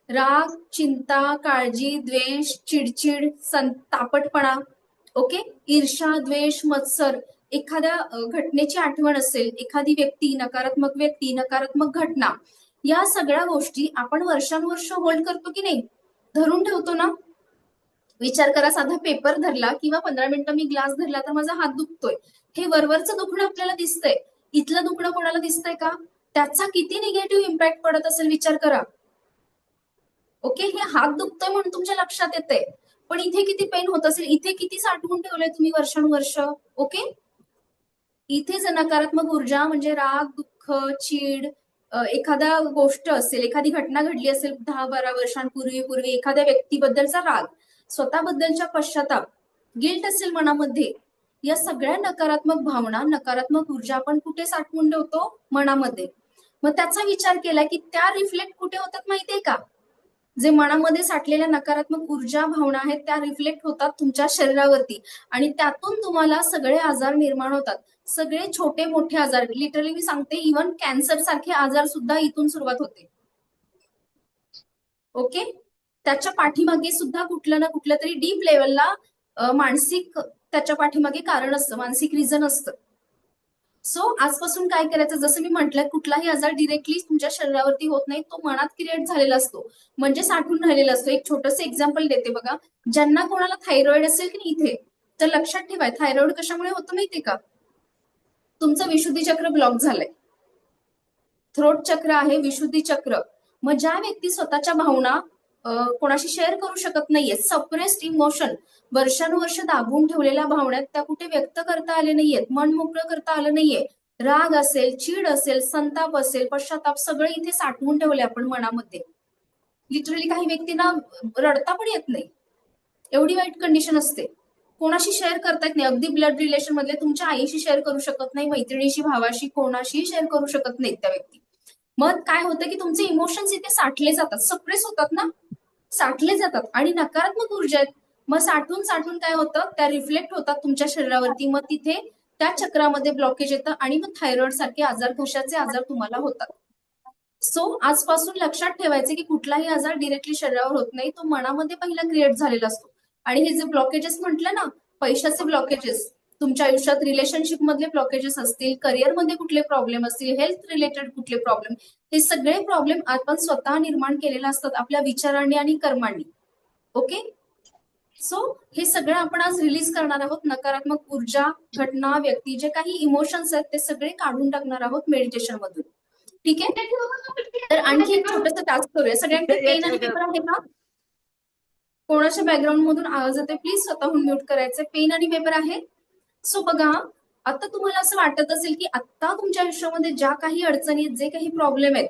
राग, चिंता, काळजी, द्वेष, चिडचिड, तापटपणा, ओके, ईर्ष्या, द्वेष, मत्सर, एखाद्या घटनेची आठवण असेल, एखादी व्यक्ती, नकारात्मक घटना, या सगळ्या गोष्टी आपण वर्षानुवर्ष होल्ड करतो की नाही? धरून ठेवतो ना? विचार करा, साधा पेपर धरला किंवा 15 मिनिटं मी ग्लास धरला तर माझा हात दुखतोय. हे वरवरचं दुखणं आपल्याला दिसतंय. इथलं दुखणं कोणाला दिसतंय का? त्याचा किती निगेटिव्ह इम्पॅक्ट पडत असेल विचार करा. ओके, हे हात दुखतोय म्हणून तुमच्या लक्षात येते, पण इथे किती पेन होत असेल, इथे किती साठवून ठेवलंय तुम्ही वर्षानुवर्ष. ओके, इथे जर नकारात्मक ऊर्जा म्हणजे राग, दुःख, चीड, एखादा गोष्ट असेल, एखादी घटना घडली असेल 10-12 वर्षांपूर्वी एखाद्या व्यक्तीबद्दलचा राग, स्वतःबद्दलचा पश्चाताप, गिल्ट असेल मनामध्ये, या सगळ्या नकारात्मक भावना, नकारात्मक ऊर्जा आपण कुठे साठवून ठेवतो? मनामध्ये. मग त्याचा विचार केला की त्या रिफ्लेक्ट कुठे होतात माहितीये का? जे मनामध्ये साठलेल्या नकारात्मक ऊर्जा, भावना आहेत त्या रिफ्लेक्ट होतात तुमच्या शरीरावरती आणि त्यातून तुम्हाला सगळे आजार निर्माण होतात. सगळे छोटे मोठे आजार, लिटरली मी सांगते, इव्हन कॅन्सर सारखे आजार सुद्धा इथून सुरुवात होते. ओके, त्याच्या पाठीमागे सुद्धा कुठलं ना कुठलं तरी डीप लेवलला मानसिक त्याच्या पाठीमागे कारण असतं, मानसिक रिझन असतं. सो आजपासून काय करायचं, जसं मी म्हटलं, कुठलाही आजार डिरेक्टली तुमच्या शरीरावरती होत नाही, तो मनात क्रिएट झालेला असतो, म्हणजे साठून राहिलेला असतो. एक छोटंसं एक्झाम्पल देते बघा. ज्यांना कोणाला थायरॉइड असेल की नाही इथे, तर लक्षात ठेवा, थायरॉइड कशामुळे होतं माहितीये का? तुमचं विशुद्धी चक्र ब्लॉक झालंय. थ्रोट चक्र आहे, विशुद्धी चक्र. मग ज्या व्यक्ती स्वतःच्या भावना कोणाशी शेअर करू शकत नाहीये, सप्रेस्ड इमोशन, वर्षानुवर्ष दाबून ठेवलेल्या भावना त्या कुठे व्यक्त करता आले नाहीयेत, मन मोकळं करता आलं नाहीये, राग असेल, चीड असेल, संताप असेल, पश्चाताप, सगळे इथे साठवून ठेवले आपण मनामध्ये. लिटरली काही व्यक्तींना रडता पण येत नाही, एवढी वाईट कंडिशन असते. कोणाशी शेअर करता येत नाही, अगदी ब्लड रिलेशन मधले तुमच्या आईशी शेअर करू शकत नाही, मैत्रिणीशी, भावाशी, कोणाशी शेअर करू शकत नाहीत त्या व्यक्ती. मग काय होतं की तुमचे इमोशन्स इथे साठले जातात, सप्रेस होतात ना, साठले जातात आणि नकारात्मक ऊर्जा आहेत. मग साठून साठून काय होतं, त्या रिफ्लेक्ट होतात तुमच्या शरीरावरती. मग तिथे त्या चक्रामध्ये ब्लॉकेज येतं आणि मग थायरॉइड सारखे आजार, घशाचे आजार तुम्हाला होतात. सो आजपासून लक्षात ठेवायचे की कुठलाही आजार डिरेक्टली शरीरावर होत नाही, तो मनामध्ये पहिला क्रिएट झालेला असतो. आणि हे जे ब्लॉकेजेस म्हटलं ना, पैशाचे ब्लॉकेजेस, तुमच्या आयुष्यात रिलेशनशिप मधले ब्लॉकेजेस असतील, करिअरमध्ये कुठले प्रॉब्लेम असतील, हेल्थ रिलेटेड कुठले प्रॉब्लेम, हे सगळे प्रॉब्लेम आपण स्वतः निर्माण केलेले असतात आपल्या विचारांनी आणि कर्मांनी. ओके, सो हे सगळं आपण आज रिलीज करणार आहोत. नकारात्मक ऊर्जा, घटना, व्यक्ती, जे काही इमोशन्स आहेत ते सगळे काढून टाकणार आहोत मेडिटेशन मधून. ठीक आहे, तर आणखी एक छोटंसं टास्क करूया. सगळ्यांकडे पेन आणि पेपर आहे का? कोणाच्या बॅकग्राऊंड मधून आवाज येते प्लीज स्वतःहून म्यूट करायचे. पेन आणि पेपर आहे? सो बघा, आता तुम्हाला असं वाटत असेल की आता तुमच्या आयुष्यामध्ये ज्या काही अडचणी आहेत, जे काही प्रॉब्लेम आहेत,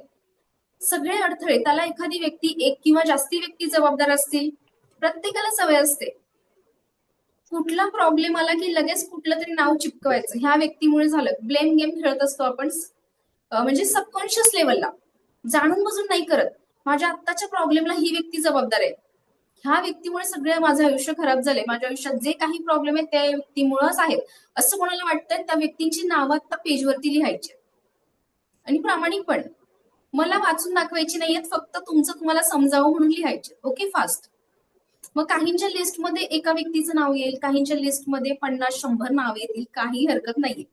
सगळे अडथळे, त्याला एखादी व्यक्ती, एक किंवा जास्ती व्यक्ती जबाबदार असतील. प्रत्येकाला सवय असते, कुठला प्रॉब्लेम आला की लगेच कुठलं तरी नाव चिपकवायचं, ह्या व्यक्तीमुळे झालं. ब्लेम गेम खेळत असतो आपण, म्हणजे सबकॉन्शियस लेवलला, जाणून बुजून नाही करत. माझ्या आत्ताच्या प्रॉब्लेमला ही व्यक्ती जबाबदार आहे, ह्या व्यक्तीमुळे सगळं माझं आयुष्य खराब झालंय, माझ्या आयुष्यात जे काही प्रॉब्लेम आहेत त्या व्यक्तीमुळेच आहेत, असं कोणाला वाटतंय, त्या व्यक्तींची नावं आता पेजवरती लिहायची आणि प्रामाणिकपणे. मला वाचून दाखवायची नाहीयेत, फक्त तुमचं तुम्हाला समजावं म्हणून लिहायचे. Okay, fast. मग काहींच्या लिस्टमध्ये एका व्यक्तीचं नाव येईल, काहींच्या लिस्टमध्ये 50-100 नाव येतील, काही हरकत नाहीये.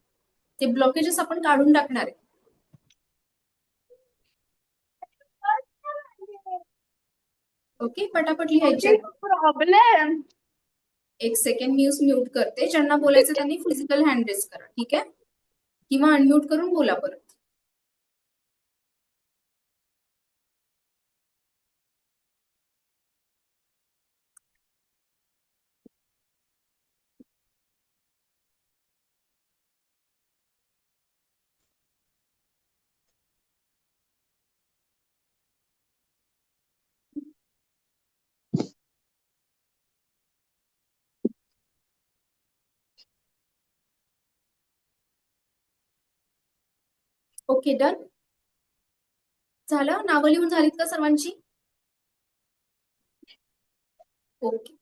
ते ब्लॉकेजेस आपण काढून टाकणार आहे. ओके, पटापट लिहायचे. प्रॉब्लेम एक सेकंड मी म्यूट करते. ज्यांना बोलायचं त्यांनी फिजिकल हँड रेस करा, ठीक आहे, किंवा अनम्यूट करून बोला परत. ओके, डन झालं. नावं लिहून झालीत का सर्वांची? ओके,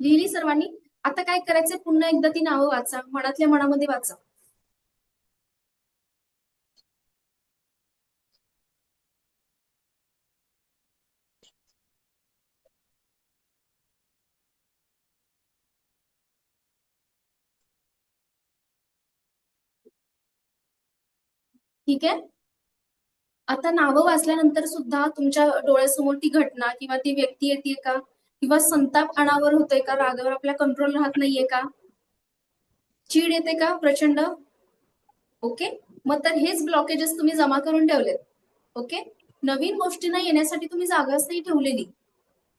लिहिली सर्वांनी. आता काय करायचंय, पुन्हा एकदा ती नावं वाचा, मनातल्या मनामध्ये वाचा. ठीक आहे. आता नावं वाचल्यानंतर सुद्धा तुमच्या डोळ्यासमोर ती घटना किंवा ती व्यक्ती येते का, किंवा संताप अनावर होतोय का, रागावर आपला कंट्रोल राहत नाहीये का, चीड येते का प्रचंड? ओके, मग तर हेच ब्लॉकेजेस तुम्ही जमा करून ठेवलेत. ओके, नवीन गोष्टींना येण्यासाठी तुम्ही जागाच नाही ठेवलेली.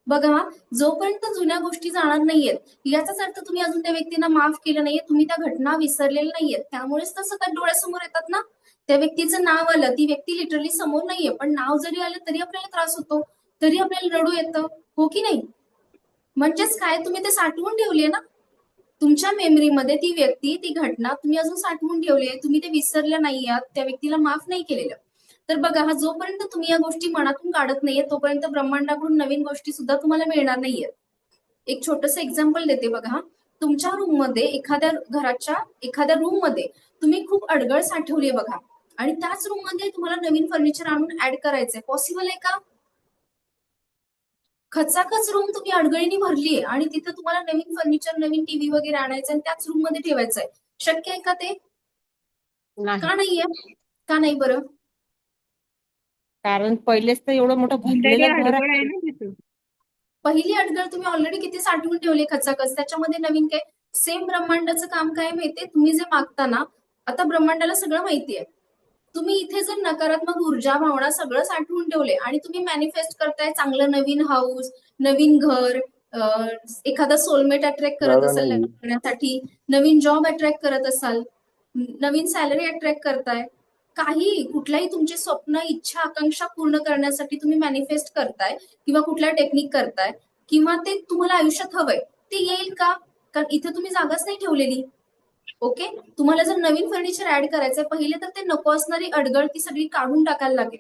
बघा, जोपर्यंत जुन्या गोष्टी जाणार नाहीयेत याचाच अर्थ तुम्ही अजून त्या व्यक्तींना माफ केलं नाहीये, तुम्ही त्या घटना विसरलेल्या नाहीयेत. त्यामुळेच तर सतत डोळ्यासमोर येतात ना. त्या व्यक्तीचं नाव आलं, ती व्यक्ती लिटरली समोर नाहीये, पण नाव जरी आलं तरी आपल्याला त्रास होतो, तरी आपल्याला रडू येतं, हो की नाही? म्हणजेच काय, तुम्ही ते साठवून ठेवलीये ना तुमच्या मेमरीमध्ये. ती व्यक्ती, ती घटना तुम्ही अजून साठवून ठेवली आहे, तुम्ही ते विसरल्या नाही आहात, त्या व्यक्तीला माफ नाही केलेलं. तर बघा, हा जोपर्यंत तुम्ही या गोष्टी मनातून काढत नाहीये तोपर्यंत ब्रह्मांडाकडून नवीन गोष्टी सुद्धा तुम्हाला मिळणार नाहीयेत. एक छोटस एक्झाम्पल देते बघा. तुमच्या रूम मध्ये, एखाद्या घराच्या एखाद्या रूम मध्ये तुम्ही खूप अडगळ साठवली आहे बघा, आणि त्याच रूम मध्ये तुम्हाला नवीन फर्निचर आणून ऍड करायचंय. पॉसिबल आहे का? खचाखच रूम तुम्ही अडगळीने भरलीये आणि तिथे तुम्हाला नवीन फर्निचर, नवीन टीव्ही वगैरे आणायचं आणि त्याच रूम मध्ये ठेवायचंय. शक्य आहे का ते? नाही. का नाहीये? का नाही बरं? कारण पहिलेच तर एवढं मोठं भरलेलं घर अडगळ आहे. आहे ना तिथं. पहिली अडगळ तुम्ही ऑलरेडी किती साठवून ठेवली खचाखच, त्याच्यामध्ये नवीन काय? सेम ब्रह्मांडाचं काम काय माहितीये, तुम्ही जे मागता ना, आता ब्रह्मांडाला सगळं माहितीये. तुम्ही इथे जर नकारात्मक ऊर्जा, भावना सगळं साठवून ठेवले आणि तुम्ही मॅनिफेस्ट करताय चांगलं नवीन हाऊस, नवीन घर, एखादा सोलमेट अट्रॅक्ट करत असाल लग्नासाठी, नवीन जॉब अट्रॅक्ट करत असाल, नवीन सॅलरी अट्रॅक्ट करताय, काही कुठल्याही तुमचे स्वप्न, इच्छा, आकांक्षा पूर्ण करण्यासाठी तुम्ही मॅनिफेस्ट करताय किंवा कुठल्या टेक्निक करताय, किंवा ते तुम्हाला आयुष्यात हवंय, ते येईल का? कारण इथे तुम्ही जागाच नाही ठेवलेली. ओके, तुम्हाला जर नवीन फर्निचर ऍड करायचंय, पहिले तर ते नको असणारी अडगळ ती सगळी काढून टाकायला लागेल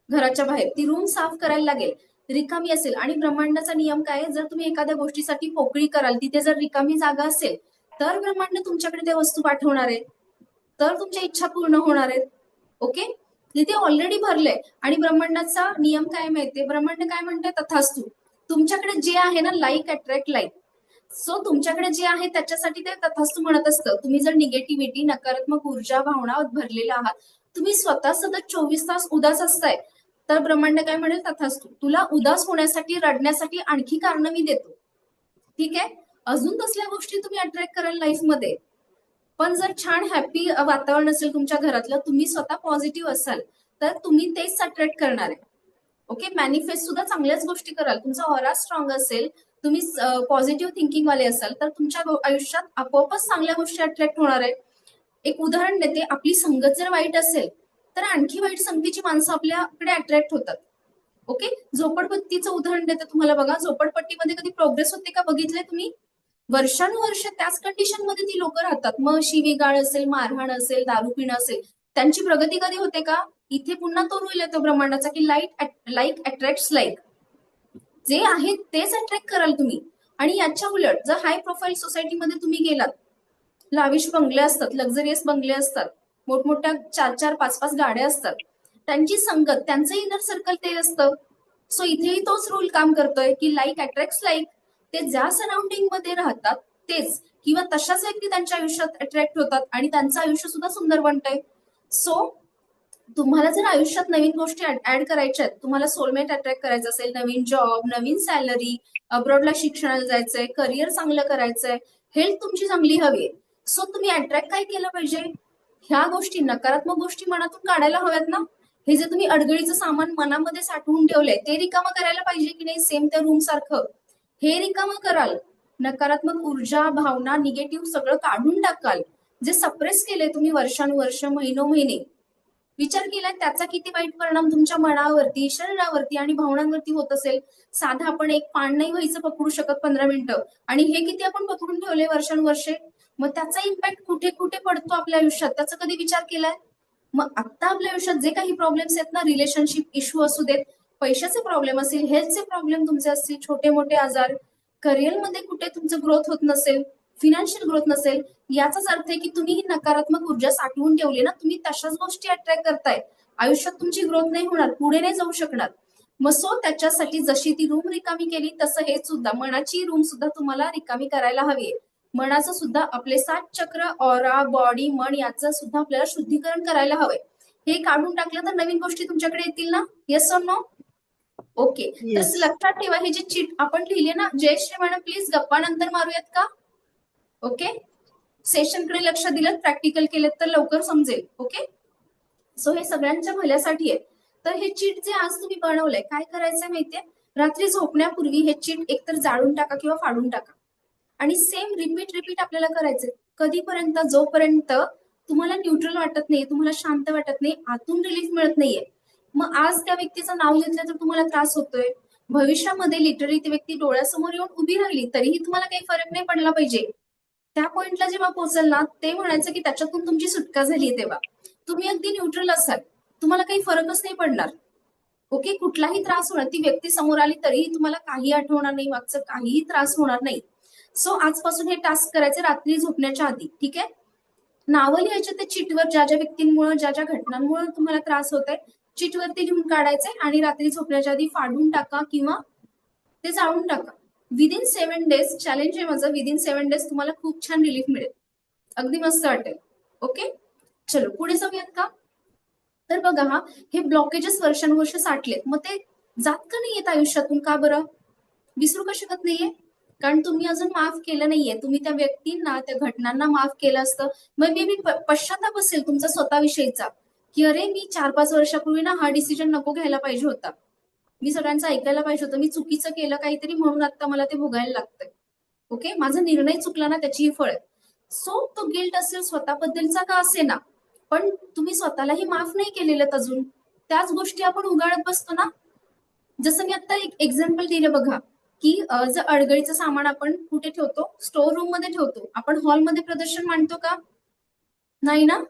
घराच्या बाहेर, ती रूम साफ करायला लागेल, रिकामी असेल. आणि ब्रह्मांडाचा नियम काय आहे, जर तुम्ही एखाद्या गोष्टीसाठी पोकळी कराल, तिथे जर रिकामी जागा असेल तर ब्रह्मांड तुमच्याकडे त्या वस्तू पाठवणार आहे, तर तुमच्या इच्छा पूर्ण होणार आहेत. ओके, तिथे ऑलरेडी भरलंय. आणि ब्रह्मांडाचा नियम काय माहितीये, ब्रह्मांड काय म्हणते, तथास्तु. तुमच्याकडे जे आहे ना, लाईक अट्रॅक्ट लाईक. सो तुमच्याकडे जे आहे त्याच्यासाठी ते तथास्तु म्हणत असतं. तुम्ही जर निगेटिव्हिटी, नकारात्मक ऊर्जा, भावना भरलेला आहात, तुम्ही स्वतः सतत 24 तास उदास असताय, तर ब्रह्मांड काय म्हणेल, तथास्तु. तुला उदास होण्यासाठी, रडण्यासाठी आणखी कारण मी देतो. ठीक आहे, अजून तसल्या गोष्टी तुम्ही अट्रॅक्ट कराल लाईफमध्ये. पण जर छान हॅपी वातावरण असेल तुमच्या घरातलं, तुम्ही स्वतः पॉझिटिव्ह असाल, तर तुम्ही तेच अट्रॅक्ट करणार आहे. ओके, मॅनिफेस्ट सुद्धा चांगल्याच गोष्टी कराल. तुमचा ऑरा स्ट्रॉंग असेल, तुम्ही पॉझिटिव्ह थिंकिंग वाले असाल, तर तुमच्या आयुष्यात आपोआपच चांगल्या गोष्टी अट्रॅक्ट होणार आहे. एक उदाहरण देते, आपली संगत जर वाईट असेल तर आणखी वाईट संगतीची माणसं आपल्याकडे अट्रॅक्ट होतात. ओके, झोपडपट्टीचं उदाहरण देते तुम्हाला. बघा, झोपडपट्टीमध्ये कधी प्रोग्रेस होते का बघितलंय तुम्ही? वर्षानुवर्ष त्याच कंडिशन मध्ये ती लोक राहतात. मग शिवीगाळ असेल, मारहाण असेल, दारू पिणं असेल, त्यांची प्रगती कधी होते का? इथे पुन्हा तो रूल येतो ब्रह्मांडाचा की लाईक अट्रॅक्ट लाईक. जे आहे तेच अट्रॅक्ट कराल तुम्ही. आणि याच्या उलट जर हाय प्रोफाईल सोसायटीमध्ये तुम्ही गेलात, लाविश बंगले असतात, लक्झरियस बंगले असतात, मोठमोठ्या 4-4, 5-5 गाड्या असतात, त्यांची संगत, त्यांचं इनर सर्कल ते असतं. सो इथेही तोच रूल काम करतोय की लाईक अट्रॅक्ट लाईक. ते ज्या सराउंडिंग मध्ये राहतात तेच किंवा तशाच व्यक्ती त्यांच्या आयुष्यात अट्रॅक्ट होतात आणि त्यांचं आयुष्य सुद्धा सुंदर बनतंय. सो तुम्हाला जर आयुष्यात नवीन गोष्टी ऍड करायच्या आहेत, तुम्हाला सोलमेट अट्रॅक्ट करायचं असेल, नवीन जॉब, नवीन सॅलरी, अब्रॉडला शिक्षणाला जायचंय, करिअर चांगलं करायचंय, हेल्थ तुमची चांगली हवी, सो तुम्ही अट्रॅक्ट काय केलं पाहिजे? ह्या गोष्टी, नकारात्मक गोष्टी मनातून काढायला हव्यात ना. हे जे तुम्ही अडगळीचं सामान मनामध्ये साठवून ठेवलंय ते रिकामं करायला पाहिजे की नाही? सेम त्या रूम सारखं हे रिकामं कराल. नकारात्मक ऊर्जा, भावना, निगेटिव्ह सगळं काढून टाकाल. जे सप्रेस केले तुम्ही वर्षानुवर्ष, महिनोमहिने, विचार केलाय त्याचा किती वाईट परिणाम तुमच्या मनावरती, शरीरावरती आणि भावनांवरती होत असेल. साधा आपण एक पान नाही व्हायचं पकडू शकत 15 मिनिटं, आणि हे किती आपण पकडून ठेवले वर्षानुवर्षे. मग त्याचा इम्पॅक्ट कुठे कुठे पडतो आपल्या आयुष्यात, त्याचा कधी विचार केलाय? मग आता आपल्या आयुष्यात जे काही प्रॉब्लेम्स आहेत ना, रिलेशनशिप इश्यू असू देत, पैशाचे प्रॉब्लेम असतील, हेल्थचे प्रॉब्लेम तुमचे असतील, छोटे मोठे आजार, करिअरमध्ये कुठे तुमचं ग्रोथ होत नसेल, फिनान्शियल ग्रोथ नसेल, याचाच अर्थ आहे की तुम्ही ही नकारात्मक ऊर्जा साठवून ठेवली ना, तुम्ही तशाच गोष्टी अट्रॅक्ट करताय. आयुष्यात तुमची ग्रोथ नाही होणार, पुढे नाही जाऊ शकणार. मग सो त्याच्यासाठी जशी ती रूम रिकामी केली तसं हे सुद्धा, मनाची रूम सुद्धा तुम्हाला रिकामी करायला हवी. मनाचं सुद्धा, आपले 7 चक्र, ऑरा, बॉडी, मन याचं सुद्धा आपल्याला शुद्धीकरण करायला हवंय. हे काढून टाकलं तर नवीन गोष्टी तुमच्याकडे येतील ना. येस और नो? ओके. तर Yes. लक्षात ठेवा, हे जे चीट आपण लिहिले ना, जयश्री मॅडम प्लीज गप्पा नंतर मारूयात का? ओके. सेशनकडे लक्ष दिलं, प्रॅक्टिकल केलेत तर लवकर समजेल. ओके. सो हे सगळ्यांच्या भल्यासाठी आहे. तर हे चीट जे आज तुम्ही बनवलंय, काय करायचंय माहितीये? रात्री झोपण्यापूर्वी हे चीट एकतर जाळून टाका किंवा फाडून टाका, आणि सेम रिपीट आपल्याला करायचंय. कधीपर्यंत? जोपर्यंत तुम्हाला न्यूट्रल वाटत नाही, तुम्हाला शांत वाटत नाही, आतून रिलीफ मिळत नाहीये. मग आज त्या व्यक्तीचं नाव घेतलं तर तुम्हाला त्रास होतोय, भविष्यामध्ये लिटरली ती व्यक्ती डोळ्यासमोर येऊन उभी राहिली तरीही तुम्हाला काही फरक नाही पडला पाहिजे. त्या पॉइंटला जेव्हा पोहोचल ना, ते म्हणायचं की त्याच्यातून तुमची सुटका झाली. तेव्हा तुम्ही अगदी न्यूट्रल असाल, तुम्हाला काही फरकच नाही पडणार. ओके. कुठलाही त्रास होणार, ती व्यक्ती समोर आली तरीही तुम्हाला काही आठवणार नाही, मागचं काहीही त्रास होणार नाही. सो आजपासून हे टास्क करायचे रात्री झोपण्याच्या आधी. ठीक आहे. नावं लिहायचे ते चिटवर, ज्या ज्या व्यक्तींमुळे, ज्या ज्या घटनांमुळे तुम्हाला त्रास होत आहे, चिटवरती लिहून काढायचे आणि रात्री झोपण्याच्या आधी फाडून टाका किंवा ते जाळून टाका. विदिन 7 डेज, चॅलेंज आहे माझं, विदिन 7 डेज तुम्हाला खूप छान रिलीफ मिळेल, अगदी मस्त वाटेल. ओके. चलो पुढे जाऊयात का? तर बघा, हा हे ब्लॉकेजेस वर्षानुवर्ष साठलेत, मग ते जात का नाहीयेत आयुष्यातून? का बरं? विसरू का शकत नाहीये? कारण तुम्ही अजून माफ केलं नाहीये. तुम्ही त्या व्यक्तींना, त्या घटनांना माफ केलं असतं, मग मे बी पश्चाताप असेल तुमचा स्वतःविषयीचा, की अरे मी 4-5 वर्षापूर्वी ना हा डिसिजन नको घ्यायला पाहिजे होता, मी सगळ्यांचं ऐकायला पाहिजे होतं, मी चुकीचं केलं काहीतरी म्हणून आता मला ते भोगायला लागतंय. ओके. माझा निर्णय चुकला ना, त्याची ही फळ आहे. सो तो गिल्ट असेल स्वतःबद्दलचा का असे ना, पण तुम्ही स्वतःलाही माफ नाही केलेलं अजून, त्याच गोष्टी आपण उगाळत बसतो ना. जसं मी आता एक एक्झाम्पल दिलं बघा, की जर अडगळीचं सामान आपण कुठे ठेवतो? स्टोर रूम मध्ये ठेवतो. आपण हॉलमध्ये प्रदर्शन मांडतो का? नाही ना.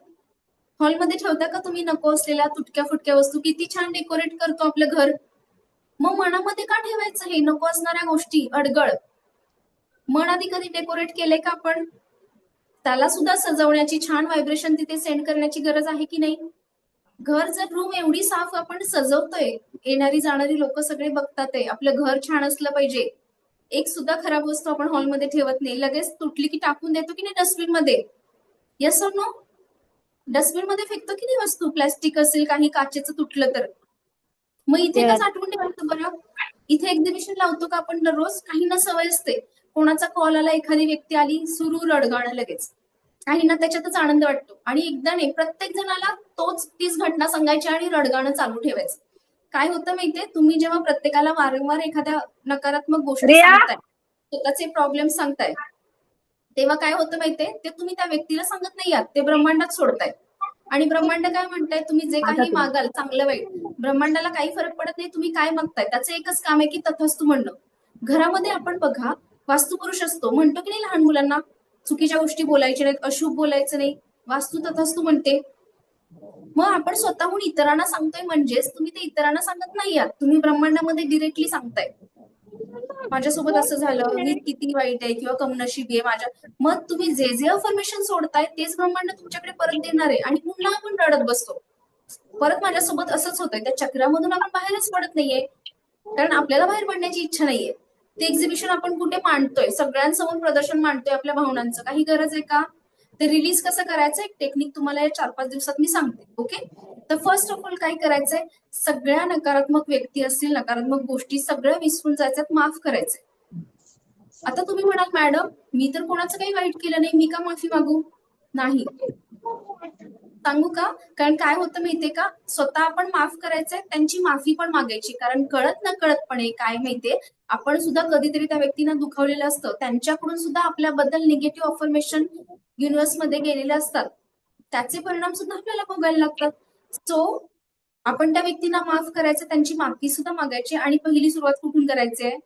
हॉलमध्ये ठेवता का तुम्ही नको असलेल्या तुटक्या फुटक्या वस्तू? किती छान डेकोरेट करतो आपलं घर. मग मनामध्ये का ठेवायचं हे नको असणाऱ्या गोष्टी, अडगळ? मन आधी कधी डेकोरेट केले का आपण? त्याला सुद्धा सजवण्याची, छान व्हायब्रेशन तिथे सेंड करण्याची गरज आहे की नाही? घर जर, रूम एवढी साफ आपण सजवतोय, येणारी जाणारी लोक सगळे बघतात आहे, आपलं घर छान असलं पाहिजे, एक सुद्धा खराब वस्तू आपण हॉलमध्ये ठेवत नाही, लगेच तुटली की टाकून देतो की नाही डस्टबिन मध्ये? येस और नो? डस्टबिन मध्ये फेकतो की नाही वस्तू? प्लास्टिक असेल, काही काचेचं तुटलं तर. मग इथे का Yes. साठवून ठेवायचं बरं? इथे एक्झिबिशन लावतो का आपण दररोज? काही ना सवय असते, कोणाचा कॉल आला, एखादी व्यक्ती आली, सुरू रडगाणं लगेच, काही ना त्याच्यातच आनंद वाटतो, आणि एकदा नाही, प्रत्येक जणाला तीच घटना सांगायची आणि रडगाणं चालू ठेवायचं. काय होतं माहितीये? तुम्ही जेव्हा प्रत्येकाला वारंवार एखाद्या नकारात्मक गोष्टी सांगताय, स्वतःचे प्रॉब्लेम सांगताय, तेव्हा काय होतं माहितीये? ते तुम्ही त्या व्यक्तीला सांगत नाही आहात, ते ब्रह्मांडात सोडताय. आणि ब्रह्मांड काय म्हणताय? तुम्ही जे काही मागाल, चांगलं वाईट, ब्रह्मांडाला काही फरक पडत नाही तुम्ही काय मागताय, त्याचं एकच काम आहे की तथास्तु म्हणणं. घरामध्ये आपण बघा, वास्तुपुरुष असतो, म्हणतो की नाही लहान मुलांना, चुकीच्या गोष्टी बोलायच्या नाहीत, अशुभ बोलायचं नाही, वास्तू तथास्तु म्हणते. मग आपण स्वतःहून इतरांना सांगतोय, म्हणजेच तुम्ही ते इतरांना सांगत नाही आहात, तुम्ही ब्रह्मांडामध्ये डिरेक्टली सांगताय, माझ्यासोबत असं झालं, मी किती वाईट आहे किंवा कमनशिबी आहे माझ्या. मग तुम्ही जे जे अफर्मेशन सोडताय तेच ब्रह्मांड तुमच्याकडे परत देणार आहे, आणि पुन्हा आपण रडत बसतो, परत माझ्यासोबत असंच होतंय. त्या चक्रामधून आपण बाहेरच पडत नाहीये, कारण आपल्याला बाहेर पडण्याची इच्छा नाहीये. ते एक्झिबिशन आपण कुठे मांडतोय, सगळ्यांसमोर प्रदर्शन मांडतोय आपल्या भावनांचं, काही गरज आहे का? ते रिलीज कसं करायचं एक टेक्निक तुम्हाला या 4-5 दिवसात मी सांगते. ओके, तर फर्स्ट ऑफ ऑल काय करायचंय, सगळ्या नकारात्मक व्यक्ती असतील, नकारात्मक गोष्टी सगळ्या विसरून जायच्यात, माफ करायचंय. आता तुम्ही म्हणाल मॅडम मी तर कोणाचं काही वाईट केलं नाही, मी का माफी मागू? नाही, सांगू का? कारण काय होतं माहितीये का, स्वतः आपण माफ करायचंय, त्यांची माफी पण मागायची. कारण कळत न कळतपणे काय माहितीये, आपण सुद्धा कधीतरी त्या व्यक्तींना दुखावलेलं असतं, त्यांच्याकडून सुद्धा आपल्याबद्दल निगेटिव्ह अफर्मेशन युनिव्हर्समध्ये गेलेले असतात, त्याचे परिणाम सुद्धा आपल्याला भोगायला लागतात. सो आपण त्या व्यक्तींना माफ करायचं, त्यांची माफी सुद्धा मागायची. आणि पहिली सुरुवात कुठून करायची आहे?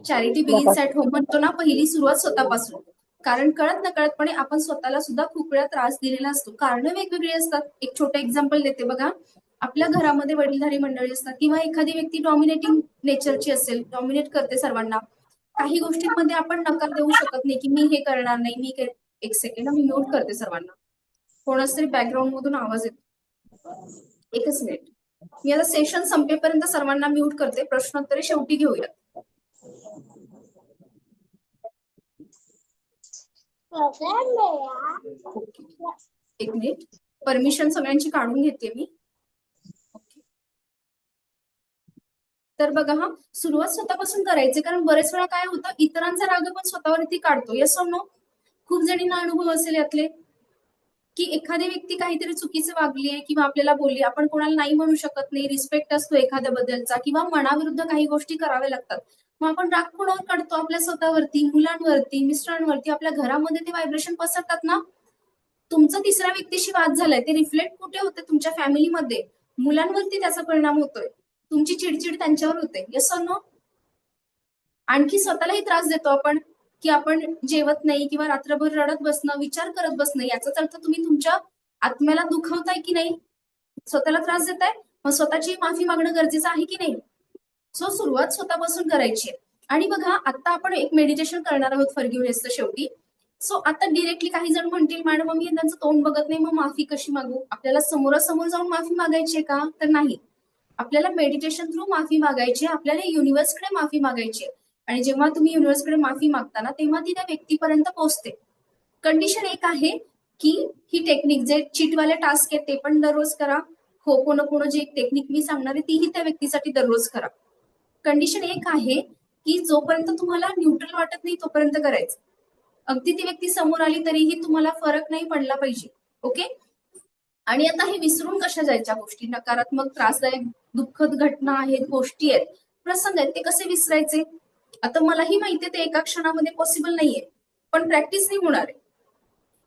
चॅरिटी बिगिन्स ॲट होम म्हणतो ना, पहिली सुरुवात स्वतःपासून. कारण कळत नकळतपणे आपण स्वतःला सुद्धा खूप वेळा त्रास दिलेला असतो. कारण वेगवेगळी असतात. एक छोटं एक्झाम्पल देते बघा, आपल्या घरामध्ये वडीलधारी मंडळी असतात किंवा एखादी व्यक्ती डॉमिनेटिंग नेचरची असेल, डॉमिनेट करते सर्वांना. काही गोष्टींमध्ये आपण नकार देऊ शकत नाही की मी हे करणार नाही, एक सेकंड मी म्यूट करते सर्वांना, कोणाच तरी बॅकग्राऊंड मधून आवाज येतो. एकच मिनिट, मी आता सेशन संपेपर्यंत सर्वांना म्यूट करते, प्रश्नोत्तरे शेवटी घेऊया. एक मिनिट, परमिशन सगळ्यांची काढून घेते मी. तर बघा हा, सुरुवात स्वतःपासून करायची. कारण बरेच वेळा काय होतं, इतरांचा राग पण स्वतःवरती काढतो. येस और नो? खूप जणींना अनुभव असेल यातले की एखादी व्यक्ती काहीतरी चुकीचं वागलीये किंवा आपल्याला बोलली, आपण कोणाला नाही म्हणू शकत नाही, रिस्पेक्ट असतो एखाद्याबद्दलचा, किंवा मनाविरुद्ध काही गोष्टी कराव्या लागतात. मग आपण राग कोणावर काढतो? आपल्या स्वतःवरती, मुलांवरती, मिस्टरांवरती. आपल्या घरामध्ये ते व्हायब्रेशन पसरतात ना. तुमचा तिसऱ्या व्यक्तीशी वाद झालाय, ते रिफ्लेक्ट कुठे होते? तुमच्या फॅमिलीमध्ये. मुलांवरती त्याचा परिणाम होतोय, तुमची चिडचिड त्यांच्यावर होते. येस और नो? आणखी स्वतःलाही त्रास देतो आपण, की आपण जेवत नाही किंवा रात्रभर रडत बसणं, विचार करत बसणं, याचाच अर्थ तुम्ही तुमच्या आत्म्याला दुखावताय की नाही? स्वतःला त्रास देताय, मग स्वतःची माफी मागणं गरजेचं आहे की नाही? सो सुरुवात स्वतःपासून करायची आहे. आणि बघा, आता आपण एक मेडिटेशन करणार आहोत फॉरगिव्हनेसचं शेवटी. सो आता डिरेक्टली काही जण म्हणतील मॅडम मी त्यांचं तोंड बघत नाही, मग माफी कशी मागू? आपल्याला समोरासमोर जाऊन माफी मागायची आहे का? तर नाही, आपल्याला मेडिटेशन थ्रू माफी मागायची, आपल्याला युनिव्हर्सकडे माफी मागायची. आणि जेव्हा तुम्ही युनिव्हर्सकडे माफी मागताना तेव्हा ती त्या व्यक्तीपर्यंत पोहोचते. कंडिशन एक आहे की ही टेक्निक, जे चिटवाले टास्क आहेत ते पण दररोज करा. होपोनोपोनो जी एक टेक्निक मी सांगणार आहे तीही त्या व्यक्तीसाठी दररोज करा. कंडिशन एक आहे की जोपर्यंत तुम्हाला न्यूट्रल वाटत नाही तोपर्यंत करायचं. अगदी ती व्यक्ती समोर आली तरीही तुम्हाला फरक नाही पडला पाहिजे. ओके, आणि आता हे विसरून कशा जायच्या गोष्टी, नकारात्मक, त्रासदायक, दुःखद घटना आहेत, गोष्टी आहेत, प्रसंग आहेत, ते कसे विसरायचे? आता मलाही माहितीये ते एका क्षणामध्ये पॉसिबल नाहीये, पण प्रॅक्टिस नाही होणार आहे.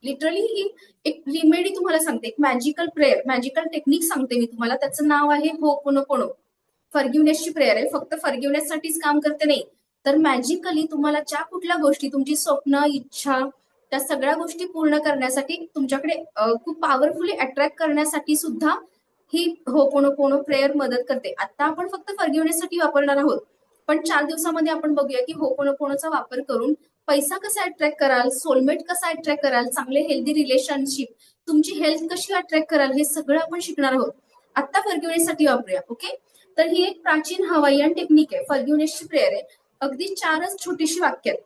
लिटरली ही एक रिमेडी तुम्हाला सांगते, एक मॅजिकल प्रेयर, मॅजिकल टेक्निक सांगते मी तुम्हाला. त्याचं नाव आहे होपोनोपोनो. फॉरगिव्हनेसची प्रेयर आहे, फक्त फॉरगिव्हनेससाठीच काम करते नाही, तर मॅजिकली तुम्हाला ज्या कुठल्या गोष्टी, तुमची स्वप्न, इच्छा, त्या सगळ्या गोष्टी पूर्ण करण्यासाठी, तुमच्याकडे खूप पॉवरफुली अट्रॅक्ट करण्यासाठी सुद्धा ही होपोनोपोनो प्रेयर मदत करते. आता आपण फक्त फॉरगिव्हनेससाठी वापरणार आहोत, पण 4 दिवसामध्ये आपण बघूया की होपोनोपोनोचा वापर करून पैसा कसा अट्रॅक्ट कराल, सोलमेट कसा अट्रॅक्ट कराल, चांगले हेल्दी रिलेशनशिप, तुमची हेल्थ कशी अट्रॅक्ट कराल, हे सगळं आपण शिकणार आहोत. आता फॉरगिव्हनेससाठी वापरूया. ओके, तर ही एक प्राचीन हवाईयन टेक्निक आहे, फॉरगिव्हनेसची प्रेयर आहे. अगदी 4च छोटीशी वाक्य आहेत.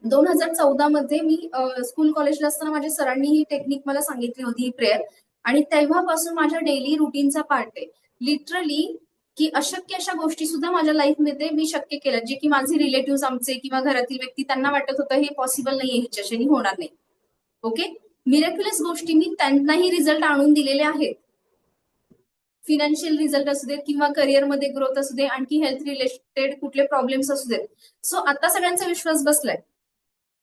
2014 मध्ये मी स्कूल कॉलेजला असताना माझ्या सरांनी ही टेक्निक मला सांगितली होती, ही प्रेयर, आणि तेव्हापासून माझ्या डेली रुटीनचा पार्ट आहे. लिटरली की अशक्य अशा गोष्टी सुद्धा माझ्या लाईफमध्ये मी शक्य केल्या, जे की माझे रिलेटिव्ह आमचे किंवा घरातील व्यक्ती, त्यांना वाटत होतं हे पॉसिबल नाहीये, हिच्याशी होणार नाही. ओके, मिरेक्युलस गोष्टी मी त्यांनाही रिझल्ट आणून दिलेले आहेत. फिनान्शियल रिझल्ट असू देत किंवा करिअरमध्ये ग्रोथ असू दे, आणखी हेल्थ रिलेटेड कुठले प्रॉब्लेम्स असू देत. सो आता सगळ्यांचा विश्वास बसलाय.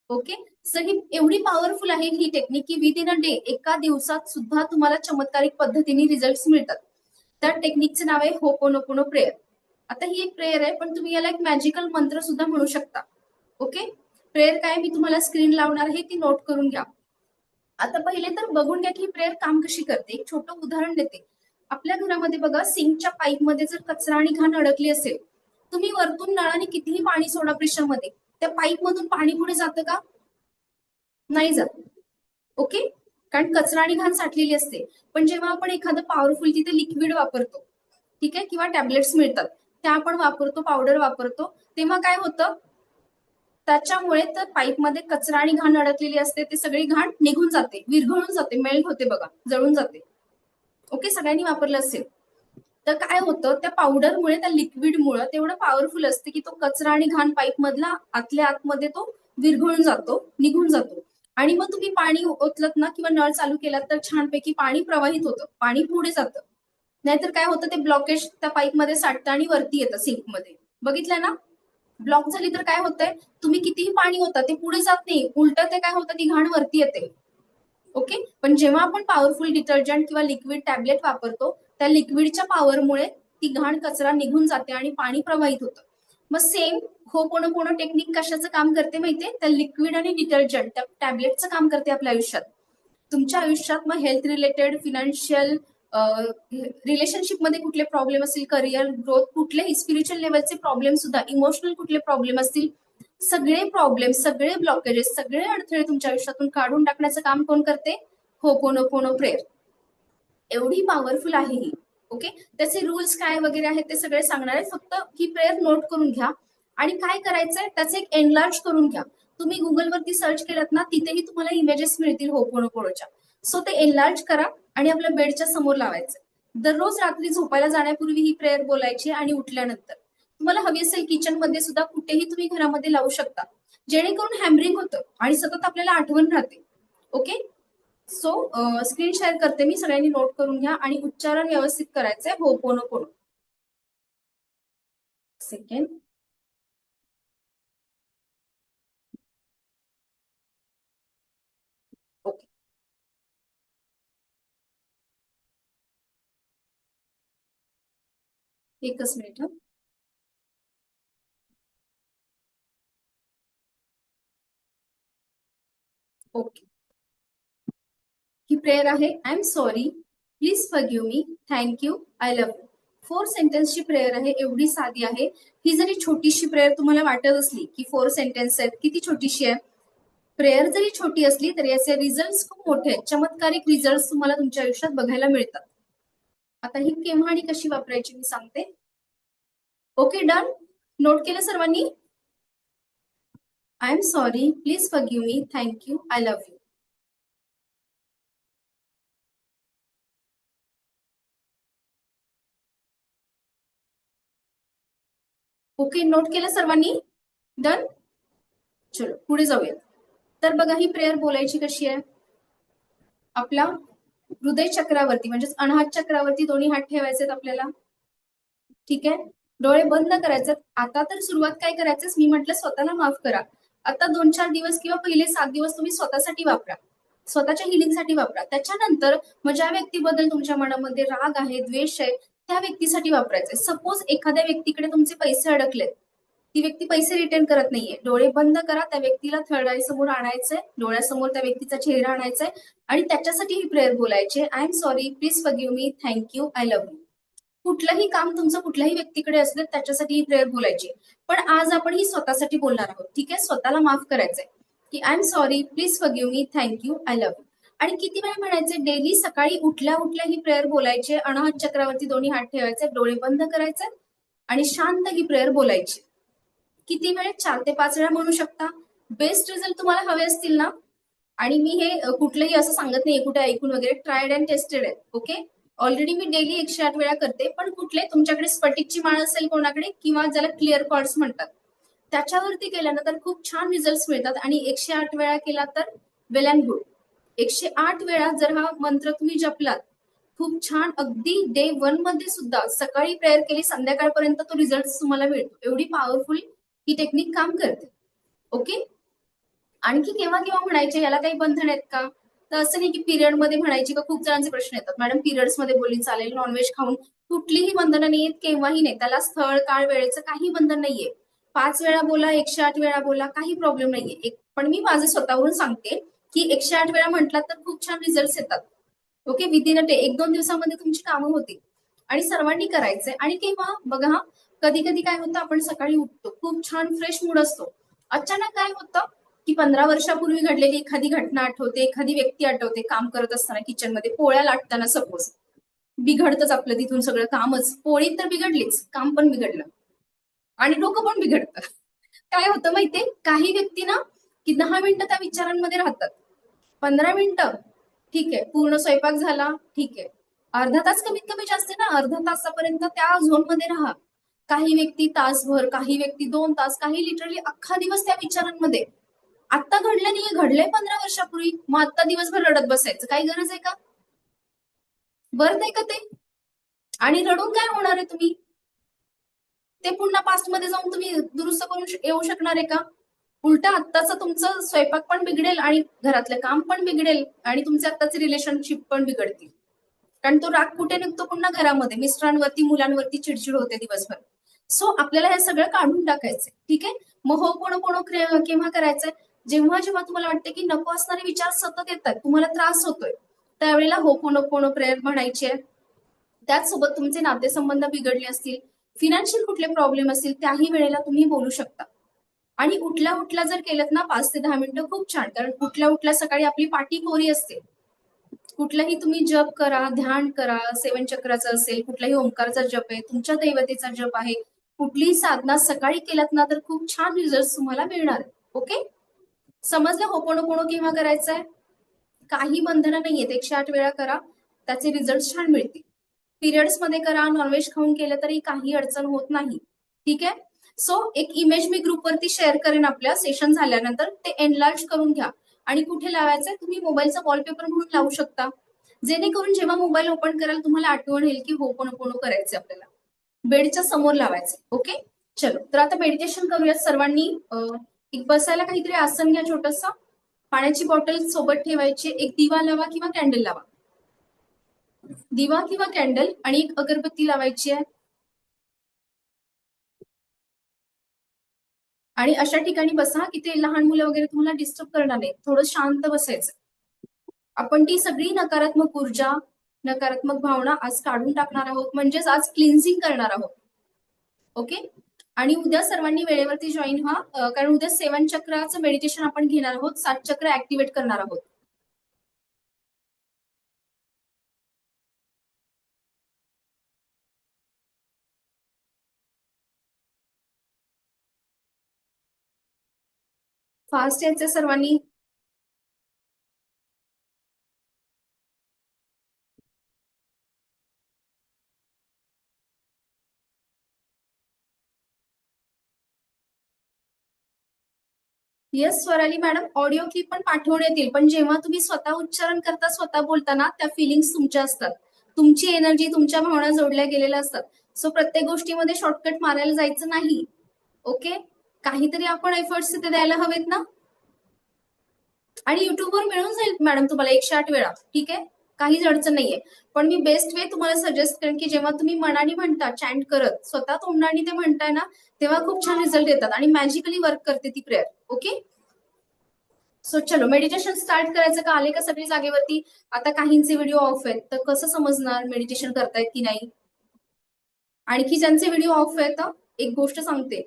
ओके, सर ही एवढी पॉवरफुल आहे ही टेक्निक की विदिन अ डे, एका दिवसात सुद्धा तुम्हाला चमत्कारिक पद्धतीने रिझल्ट मिळतात. त्या टेक्निकचे नाव आहे होपोनोपोनो प्रेयर. आता ही एक प्रेयर आहे, पण तुम्ही याला एक मॅजिकल मंत्र सुद्धा म्हणू शकता. ओके, प्रेयर काय मी तुम्हाला स्क्रीन लावणार आहे, ती नोट करून घ्या. आता पहिले तर बघून घ्या की ही प्रेयर काम कशी करते. एक छोटं उदाहरण देते. आपल्या घरामध्ये बघा, सिंकच्या पाईपमध्ये जर कचरा आणि घाण अडकली असेल, तुम्ही वरतून नळाने कितीही पाणी सोडा प्रेशरमध्ये, त्या पाईप मधून पाणी पुढे जातं का? नाही जात. ओके, कारण कचरा आणि घाण साठलेली असते. पण जेव्हा आपण एखादं पॉवरफुल तिथे लिक्विड वापरतो, ठीक आहे, किंवा टॅबलेट्स मिळतात त्या आपण वापरतो, पावडर वापरतो, तेव्हा काय होतं? त्याच्यामुळे तर पाईपमध्ये कचरा आणि घाण अडकलेली असते, ते सगळी घाण निघून जाते, विरघळून जाते, मेल्ट होते बघा, जळून जाते. ओके, सगळ्यांनी वापरलं असेल. तर काय होतं, त्या पावडरमुळे, त्या लिक्विडमुळे तेवढं पॉवरफुल असते की तो कचरा आणि घाण पाईप मधला आतल्या आतमध्ये तो विरघळून जातो, निघून जातो. आणि मग तुम्ही पाणी ओतलत ना किंवा नळ चालू केलात तर छानपैकी पाणी प्रवाहित होतं, पाणी पुढे जातं. नाहीतर काय होतं, ते ब्लॉकेज त्या पाईपमध्ये साठतं आणि वरती येतं सिंकमध्ये. बघितलं ना, ब्लॉक झाली तर काय होतंय, तुम्ही कितीही पाणी होतं ते पुढे जात नाही, उलट ते काय होतं, ती घाण वरती येते. ओके, पण जेव्हा आपण पॉवरफुल डिटर्जंट किंवा लिक्विड टॅबलेट वापरतो, त्या लिक्विडच्या पॉवरमुळे ती घाण कचरा निघून जाते आणि पाणी प्रवाहित होतं. मग सेम होपोनोपोनो टेक्निक कशाचं काम करते माहितीये, त्या लिक्विड आणि डिटर्जंट त्या टॅबलेटचं काम करते आपल्या आयुष्यात. तुमच्या आयुष्यात मग हेल्थ रिलेटेड, फिनान्शियल, रिलेशनशिप मध्ये कुठले प्रॉब्लेम असतील, करिअर ग्रोथ, कुठलेही स्पिरिच्युअल लेवलचे प्रॉब्लेम सुद्धा, इमोशनल कुठले प्रॉब्लेम असतील, सगळे प्रॉब्लेम, सगळे ब्लॉकेजेस, सगळे अडथळे तुमच्या आयुष्यातून काढून टाकण्याचं काम कोण करते, होपोनोपोनो प्रेयर. एवढी पॉवरफुल आहे ही. ओके, त्याचे रूल्स काय वगैरे आहेत ते सगळे सांगणार आहे, फक्त ही प्रेयर नोट करून घ्या. आणि काय करायचंय, त्याचे एक एनलार्ज करून घ्या. तुम्ही गुगलवरती सर्च केलं ना, तिथेही तुम्हाला इमेजेस मिळतील होपोनोपोनोच्या. सो ते एनलार्ज करा आणि आपल्या बेडच्या समोर लावायचं. दररोज रात्री झोपायला जाण्यापूर्वी ही प्रेयर बोलायची आणि उठल्यानंतर. तुम्हाला हवी असेल किचन मध्ये सुद्धा कुठेही तुम्ही घरामध्ये लावू शकता, जेणेकरून हॅमरिंग होतं आणि सतत आपल्याला आठवण राहते. ओके, सो स्क्रीन शेअर करते मी, सगळ्यांनी नोट करून घ्या आणि उच्चारण व्यवस्थित करायचंय होपोनोपोनो. सेकंड. ओके, एकच मिनिट. ओके, ही प्रेयर आहे, I am sorry, please forgive me, thank you, I love you. 4 सेंटेन्सची प्रेयर आहे, एवढी साधी आहे. ही जरी छोटीशी प्रेयर तुम्हाला वाटत असली की 4 सेंटेन्स आहेत, किती छोटीशी आहे प्रेयर, जरी छोटी असली तरी याचे रिझल्ट खूप मोठे आहेत, चमत्कारिक रिझल्ट तुम्हाला तुमच्या आयुष्यात बघायला मिळतात. आता ही केव्हा आणि कशी वापरायची मी सांगते. ओके, डन, नोट केलं सर्वांनी. I am sorry, please forgive me, thank you, I love you. Okay, note केलं सर्वांनी, डन. चलो पुढे जाऊया. तर बघा, ही प्रेयर बोलायची कशी आहे. आपला हृदय चक्रावरती म्हणजेच अनाहत चक्रावरती दोन्ही हात ठेवायचे आपल्याला. ठीक आहे, डोळे बंद करायचे. आता तर सुरुवात काय करायचं, मी म्हटलं स्वतःला माफ करा. आता 2-4 दिवस किंवा पहिले 7 दिवस तुम्ही स्वतःसाठी वापरा, स्वतःच्या हिलिंगसाठी वापरा. त्याच्यानंतर मग ज्या व्यक्तीबद्दल तुमच्या मनामध्ये राग आहे, द्वेष आहे, त्या व्यक्तीसाठी वापरायचे. सपोज एखाद्या व्यक्तीकडे तुमचे पैसे अडकलेत, ती व्यक्ती पैसे रिटर्न करत नाहीये, डोळे बंद करा, त्या व्यक्तीला थर्ड आय समोर आणायचंय, डोळ्यासमोर त्या व्यक्तीचा चेहरा आणायचाय आणि त्याच्यासाठी ही प्रेयर बोलायची, I am sorry, please forgive me, thank you, I love you. कुठलंही काम तुमचं कुठल्याही व्यक्तीकडे असलं त्याच्यासाठी ही प्रेयर बोलायची. पण आज आपण ही स्वतःसाठी बोलणार आहोत. ठीक आहे, स्वतःला माफ करायचंय की I am sorry, please forgive me, thank you, I love you. आणि किती वेळ म्हणायचे, डेली सकाळी उठल्या उठल्या ही प्रेयर बोलायचे, अनाहत चक्रावरती दोन्ही हात ठेवायचे, डोळे बंद करायचे आणि शांत ही प्रेयर बोलायची. किती वेळ, 4 ते 5 वेळा म्हणू शकता. बेस्ट रिझल्ट तुम्हाला हवे असतील ना, आणि मी हे कुठलंही असं सांगत नाही कुठे ऐकून वगैरे, ट्रायड अँड टेस्टेड आहे. ओके, ऑलरेडी मी डेली 108 वेळा करते. पण कुठले, तुमच्याकडे स्फटिकची माळ असेल कोणाकडे, किंवा ज्याला क्लिअर कॉर्ड्स म्हणतात, त्याच्यावरती केल्यानंतर खूप छान रिझल्ट मिळतात. आणि 108 वेळा केला तर वेल अँड गुड. 108 वेळा जर हा मंत्र तुम्ही जपलात, खूप छान, अगदी डे 1 मध्ये सुद्धा सकाळी प्रेयर केली, संध्याकाळपर्यंत तो रिझल्ट तुम्हाला मिळतो. एवढी पॉवरफुल ही टेक्निक काम करते. ओके, आणखी केव्हा केव्हा म्हणायचे, याला काही बंधन आहेत का, तर असं नाही की पिरियड मध्ये म्हणायची का. खूप जणांचे प्रश्न येतात, मॅडम पिरियड्स मध्ये बोलली चालेल, नॉनव्हेज खाऊन, कुठलीही बंधनं नाहीयेत, केव्हाही नाही. त्याला स्थळ, काळ, वेळेचं काही बंधन नाहीये. 5 वेळा बोला, 108 वेळा बोला, काही प्रॉब्लेम नाहीये. पण मी माझं स्वतःवरून सांगते की 108 वेळा म्हटलात तर खूप छान रिझल्ट येतात. ओके, विदिन अ डे, 1-2 दिवसामध्ये तुमची कामं होतील. आणि सर्वांनी करायचंय. आणि केव्हा बघा, कधी कधी काय होतं, आपण सकाळी उठतो, खूप छान फ्रेश मूड असतो, अचानक काय होतं की 15 वर्षापूर्वी घडलेली एखादी घटना आठवते, एखादी व्यक्ती आठवते, काम करत असताना किचनमध्ये पोळ्या लाटताना सपोज, बिघडतच आपलं तिथून सगळं कामच. पोळी तर बिघडलीच, काम पण बिघडलं आणि डोकं पण बिघडतं. काय होतं माहितीये, काही व्यक्ती ना की 10 मिनिटं त्या विचारांमध्ये राहतात, 15 मिनिटं ठीक आहे, पूर्ण स्वयंपाक झाला ठीक आहे, अर्धा तास कमीत कमी जास्त ना, अर्धा तासापर्यंत त्या झोन मध्ये राहा. काही व्यक्ती तासभर, काही व्यक्ती 2 तास, काही लिटरली अख्खा दिवस त्या विचारांमध्ये. आता घडलं नाहीये, घडलंय 15 वर्षापूर्वी, मग आता दिवसभर रडत बसायचं काही गरज आहे का? बरं आहे का ते? आणि रडून काय होणार आहे तुम्ही? ते पुन्हा पास्ट मध्ये जाऊन तुम्ही दुरुस्त करून येऊ शकणार आहे का? उलटा आत्ताचं तुमचं स्वयंपाक पण बिघडेल आणि घरातलं काम पण बिघडेल आणि तुमचे आत्ताचे रिलेशनशिप पण बिघडतील. कारण तो राग कुठे निघतो? पुन्हा घरामध्ये, मिस्टरांवरती, मुलांवरती चिडचिड होते दिवसभर. सो आपल्याला हे सगळं काढून टाकायचंय, ठीक आहे? मग हो पोणो केव्हा करायचंय? जेव्हा जेव्हा तुम्हाला वाटतं की नको असणारे विचार सतत येतात, तुम्हाला त्रास होतोय, त्यावेळेला हो पोणो प्रेयर म्हणायची आहे. त्याचसोबत तुमचे नातेसंबंध बिघडले असतील, फिनान्शियल कुठले प्रॉब्लेम असतील, त्याही वेळेला तुम्ही बोलू शकता. आणि उठल्या उठल्या जर केलं ना 5 ते 10 मिनिटं खूप छान, कारण उठल्या उठल्या सकाळी आपली पाठी कोरी असते. कुठलाही तुम्ही जप करा, ध्यान करा, 7 चक्राचा असेल, कुठलाही ओंकारचा जप आहे, तुमच्या दैवतेचा जप आहे, कुठलीही साधना सकाळी केलात ना तर खूप छान रिझल्ट तुम्हाला मिळणार. ओके, समजलं? होपोनोपोनो केव्हा करायचंय? काही बंधनं नाहीयेत, 108 वेळा करा, त्याचे रिझल्ट छान मिळतील. पिरियड्स मध्ये करा, नॉनव्हेज खाऊन केलं तरी काही अडचण होत नाही, ठीक आहे? सो एक इमेज मी ग्रुपवरती शेअर करेन आपल्या सेशन झाल्यानंतर, ते एनलार्ज करून घ्या. आणि कुठे लावायचंय? तुम्ही मोबाईलचा वॉलपेपर म्हणून लावू शकता, जेणेकरून जेव्हा मोबाईल ओपन कराल तुम्हाला आठवण येईल की होपोनोपोनो करायचंय आपल्याला. बेडच्या समोर लावायचं. ओके, चलो. तर आता मेडिटेशन करूयात सर्वांनी. एक बसायला काहीतरी आसन घ्या छोटस, पाण्याची बॉटल सोबत ठेवायची, एक दिवा लावा किंवा कॅन्डल लावा, दिवा किंवा कॅन्डल, आणि एक अगरबत्ती लावायची आहे. आणि अशा ठिकाणी बसा की ते लहान मुलं वगैरे तुम्हाला डिस्टर्ब करणार नाही, थोडं शांत बसायचं. आपण ती सगळी नकारात्मक ऊर्जा, नकारात्मक भावना आज काढून टाकणार आहोत, म्हणजेच आज क्लिन्झिंग करणार आहोत. ओके, आणि उद्या सर्वांनी वेळेवरती जॉईन व्हा, कारण उद्या 7 चक्राचं मेडिटेशन आपण घेणार आहोत, 7 चक्र ऍक्टिव्हेट करणार आहोत. फास्ट यायचे सर्वांनी. Yes Swarali madam, audio clip पण पाठवण्यात येईल, पण जेव्हा तुम्ही स्वतः उच्चारण करता, स्वतः बोलताना, त्या फिलिंग्स तुमच्या असतात, तुमची एनर्जी, तुमच्या भावना जोडल्या गेलेल्या असतात. सो प्रत्येक गोष्टीमध्ये शॉर्टकट मारायला जायचं नाही. ओके, काहीतरी आपण एफर्ट्स तिथे द्यायला हवेत ना. आणि युट्यूबवर मिळून जाईल मॅडम तुम्हाला 108 वेळा, ठीक आहे, काहीच अडचण नाहीये. पण मी बेस्ट वे तुम्हाला सजेस्ट करेन की जेव्हा तुम्ही मनाने म्हणता, चॅन्ट करत, स्वतः तोंडाने ते म्हणताय ना, तेव्हा खूप छान रिझल्ट येतात आणि मॅजिकली वर्क करते ती प्रेयर. ओके, सो चलो मेडिटेशन स्टार्ट करायचं का? आले का सगळी जागेवरती? आता काहींचे व्हिडिओ ऑफ आहेत, तर कसं समजणार मेडिटेशन करतायत की नाही? आणखी ज्यांचे व्हिडिओ ऑफ आहेत, एक गोष्ट सांगते,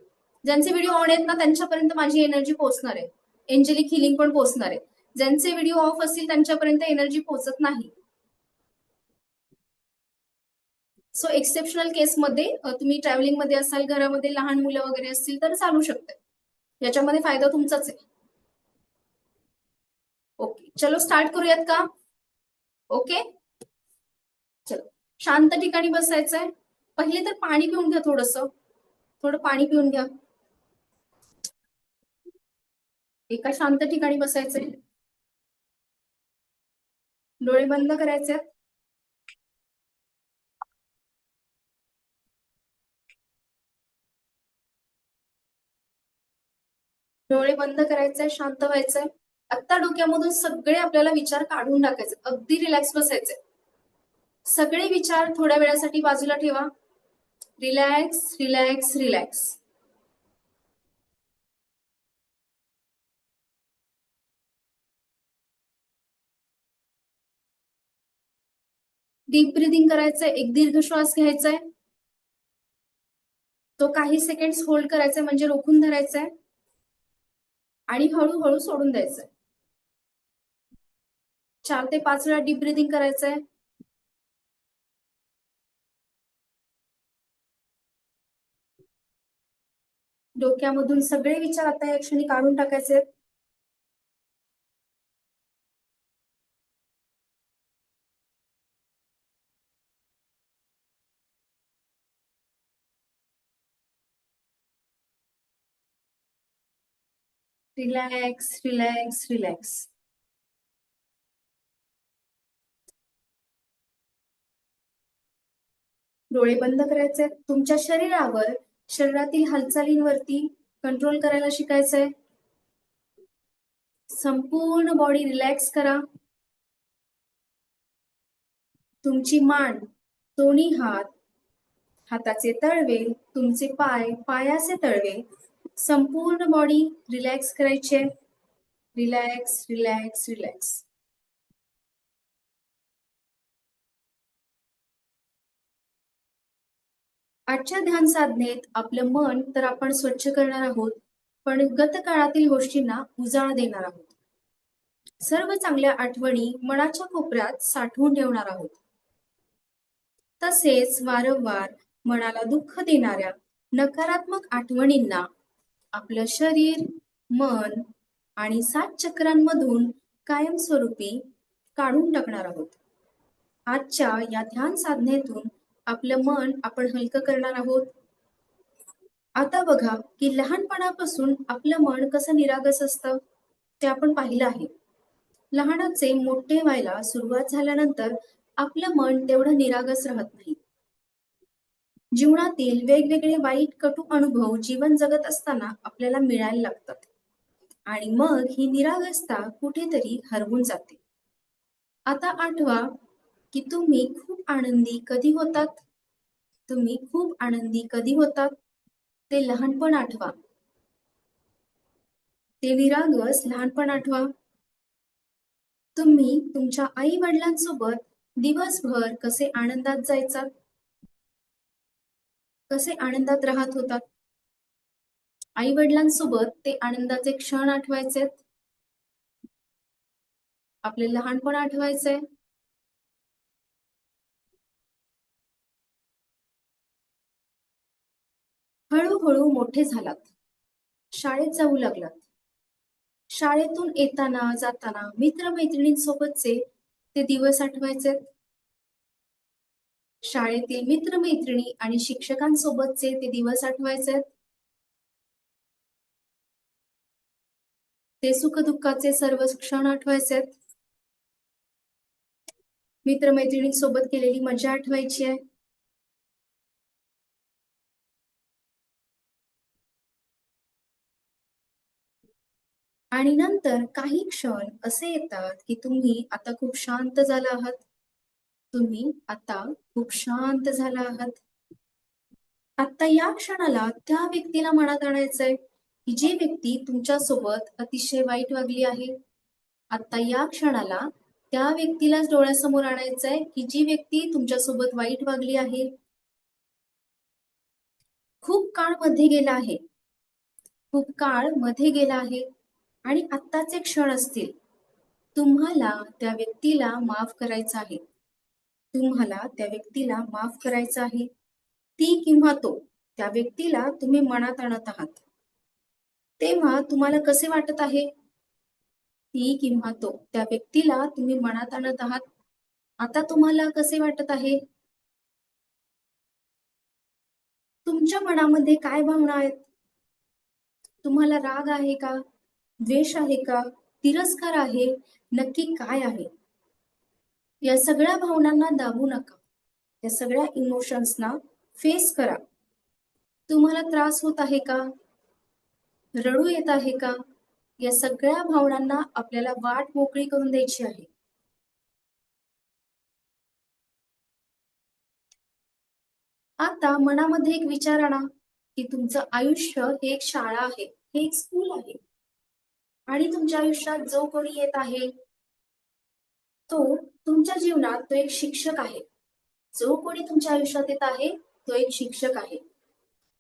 ज्यांचे व्हिडिओ ऑन आहेत ना त्यांच्यापर्यंत माझी एनर्जी पोहोचणार आहे, एंजेलिक हिलिंग पण पोहोचणार आहे. ज्यांचे व्हिडिओ ऑफ असतील त्यांच्यापर्यंत एनर्जी पोहोचत नाही. सो एक्सेप्शनल केसमध्ये तुम्ही ट्रॅव्हलिंग मध्ये असाल, घरामध्ये लहान मुलं वगैरे असतील तर चालू शकते, याच्यामध्ये फायदा तुमचाच आहे. ओके, चलो स्टार्ट करूयात का? ओके, चलो शांत ठिकाणी बसायचंय. पहिले तर पाणी पिऊन घ्या, थोडं पाणी पिऊन घ्या. एका शांत ठिकाणी बसायचंय, डोळे बंद करायचे, डोळे बंद करायचंय, शांत व्हायचंय. आत्ता डोक्यामधून सगळे आपल्याला विचार काढून टाकायचे, अगदी रिलॅक्स बसायचे. सगळे विचार थोड्या वेळासाठी बाजूला ठेवा. Relax relax relax. Deep breathing करायचंय, एक दीर्घ श्वास घ्यायचाय, तो काही सेकंड्स होल्ड करायचाय म्हणजे रोखून धरायचाय आणि हळूहळू सोडून द्यायचंय. 4 ते 5 वेळा डीप ब्रिदिंग करायचंय. डोक्यामधून सगळे विचार आता या क्षणी काढून टाकायचे आहेत. Relax relax relax. डोळे बंद करायचे. तुमच्या शरीरावर, शरीरातील हालचालींवरती कंट्रोल करायला शिकायचंय. संपूर्ण बॉडी रिलॅक्स करा. तुमची मान, दोन्ही हात, हाताचे तळवे, तुमचे पाय, पायाचे तळवे, संपूर्ण बॉडी रिलॅक्स करायचे. Relax relax relax. आजच्या ध्यान साधनेत आपलं मन तर आपण स्वच्छ करणार आहोत, पण गत काळातील गोष्टींना उजाळा देणार आहोत. सर्व चांगल्या आठवणी मनाच्या कोपऱ्यात साठवून ठेवणार आहोत. तसेच वारंवार मनाला दुःख देणाऱ्या नकारात्मक आठवणींना आपलं शरीर, मन आणि 7 चक्रांमधून कायमस्वरूपी काढून टाकणार आहोत. आजच्या या ध्यान साधनेतून आपलं मन आपण हलकं करणार आहोत. आता बघा की लहानपणापासून आपलं मन कसं निरागस असतं ते आपण पाहिलं आहे. लहानाचे मोठे व्हायला सुरुवात झाल्यानंतर आपलं मन तेवढं निरागस राहत नाही. जीवनातील वेगवेगळे वाईट कटू अनुभव जीवन जगत असताना आपल्याला मिळायला लागतात आणि मग ही निरागसता कुठेतरी हरवून जाते. आता आठवा की तुम्ही खूप आनंदी कधी होतात. तुम्ही खूप आनंदी कधी होतात ते लहानपण आठवा. ते निरागस लहानपण आठवा. तुम्ही तुमच्या आई वडिलांसोबत दिवसभर कसे आनंदात जायचात, कसे आनंदात राहत होतात. आई वडिलांसोबत ते आनंदाचे क्षण आठवायचे, आपले लहानपण आठवायचे. हळूहळू मोठे झालात, शाळेत जाऊ लागलात. शाळेतून येताना जाताना मित्रमैत्रिणींसोबतचे ते दिवस आठवायचे. शाळेतील मित्रमैत्रिणी आणि शिक्षकांसोबतचे ते दिवस आठवायचे. ते सुखदुःखाचे सर्व क्षण आठवायचे. मित्रमैत्रिणींसोबत केलेली मजा आठवायची आहे. आणि नंतर काही क्षण असे येतात की तुम्ही आता खूप शांत झाला आहात. तुम्ही आता खूप शांत झाला आहात. आता या क्षणाला त्या व्यक्तीला मनात आणायचंय की जी व्यक्ती तुमच्या सोबत अतिशय वाईट वागली आहे. आता या क्षणाला त्या व्यक्तीलाच डोळ्यासमोर आणायचंय की जी व्यक्ती तुमच्यासोबत वाईट वागली आहे. खूप काळ मध्ये गेला आहे, खूप काळ मध्ये गेला आहे आणि आत्ताचे क्षण असतील. तुम्हाला त्या व्यक्तीला माफ करायचं आहे. तुम्हाला त्या व्यक्तीला माफ करायचं आहे. ती किंवा तो, त्या व्यक्तीला तुम्ही मनात आणत आहात. तेव्हा तुम्हाला कसे वाटत आहे. ती किंवा तो, त्या व्यक्तीला तुम्ही मनात आणत आहात. आता तुम्हाला कसे वाटत आहे. तुमच्या मनामध्ये काय भावना आहेत. तुम्हाला राग आहे का, द्वेष आहे का, तिरस्कार आहे, नक्की काय आहे. या सगळ्या भावनांना दाबू नका. या सगळ्या इमोशन्सना फेस करा. तुम्हाला त्रास होत आहे का, रडू येत आहे का, या सगळ्या भावनांना आपल्याला वाट मोकळी करून द्यायची आहे. आता मनामध्ये एक विचार आणा की तुमचं आयुष्य हे एक शाळा आहे, हे एक स्कूल आहे आणि तुमच्या आयुष्यात जो कोणी येत आहे तो तुमच्या जीवनात तो एक शिक्षक आहे. जो कोणी तुमच्या आयुष्यात येत आहे तो एक शिक्षक आहे,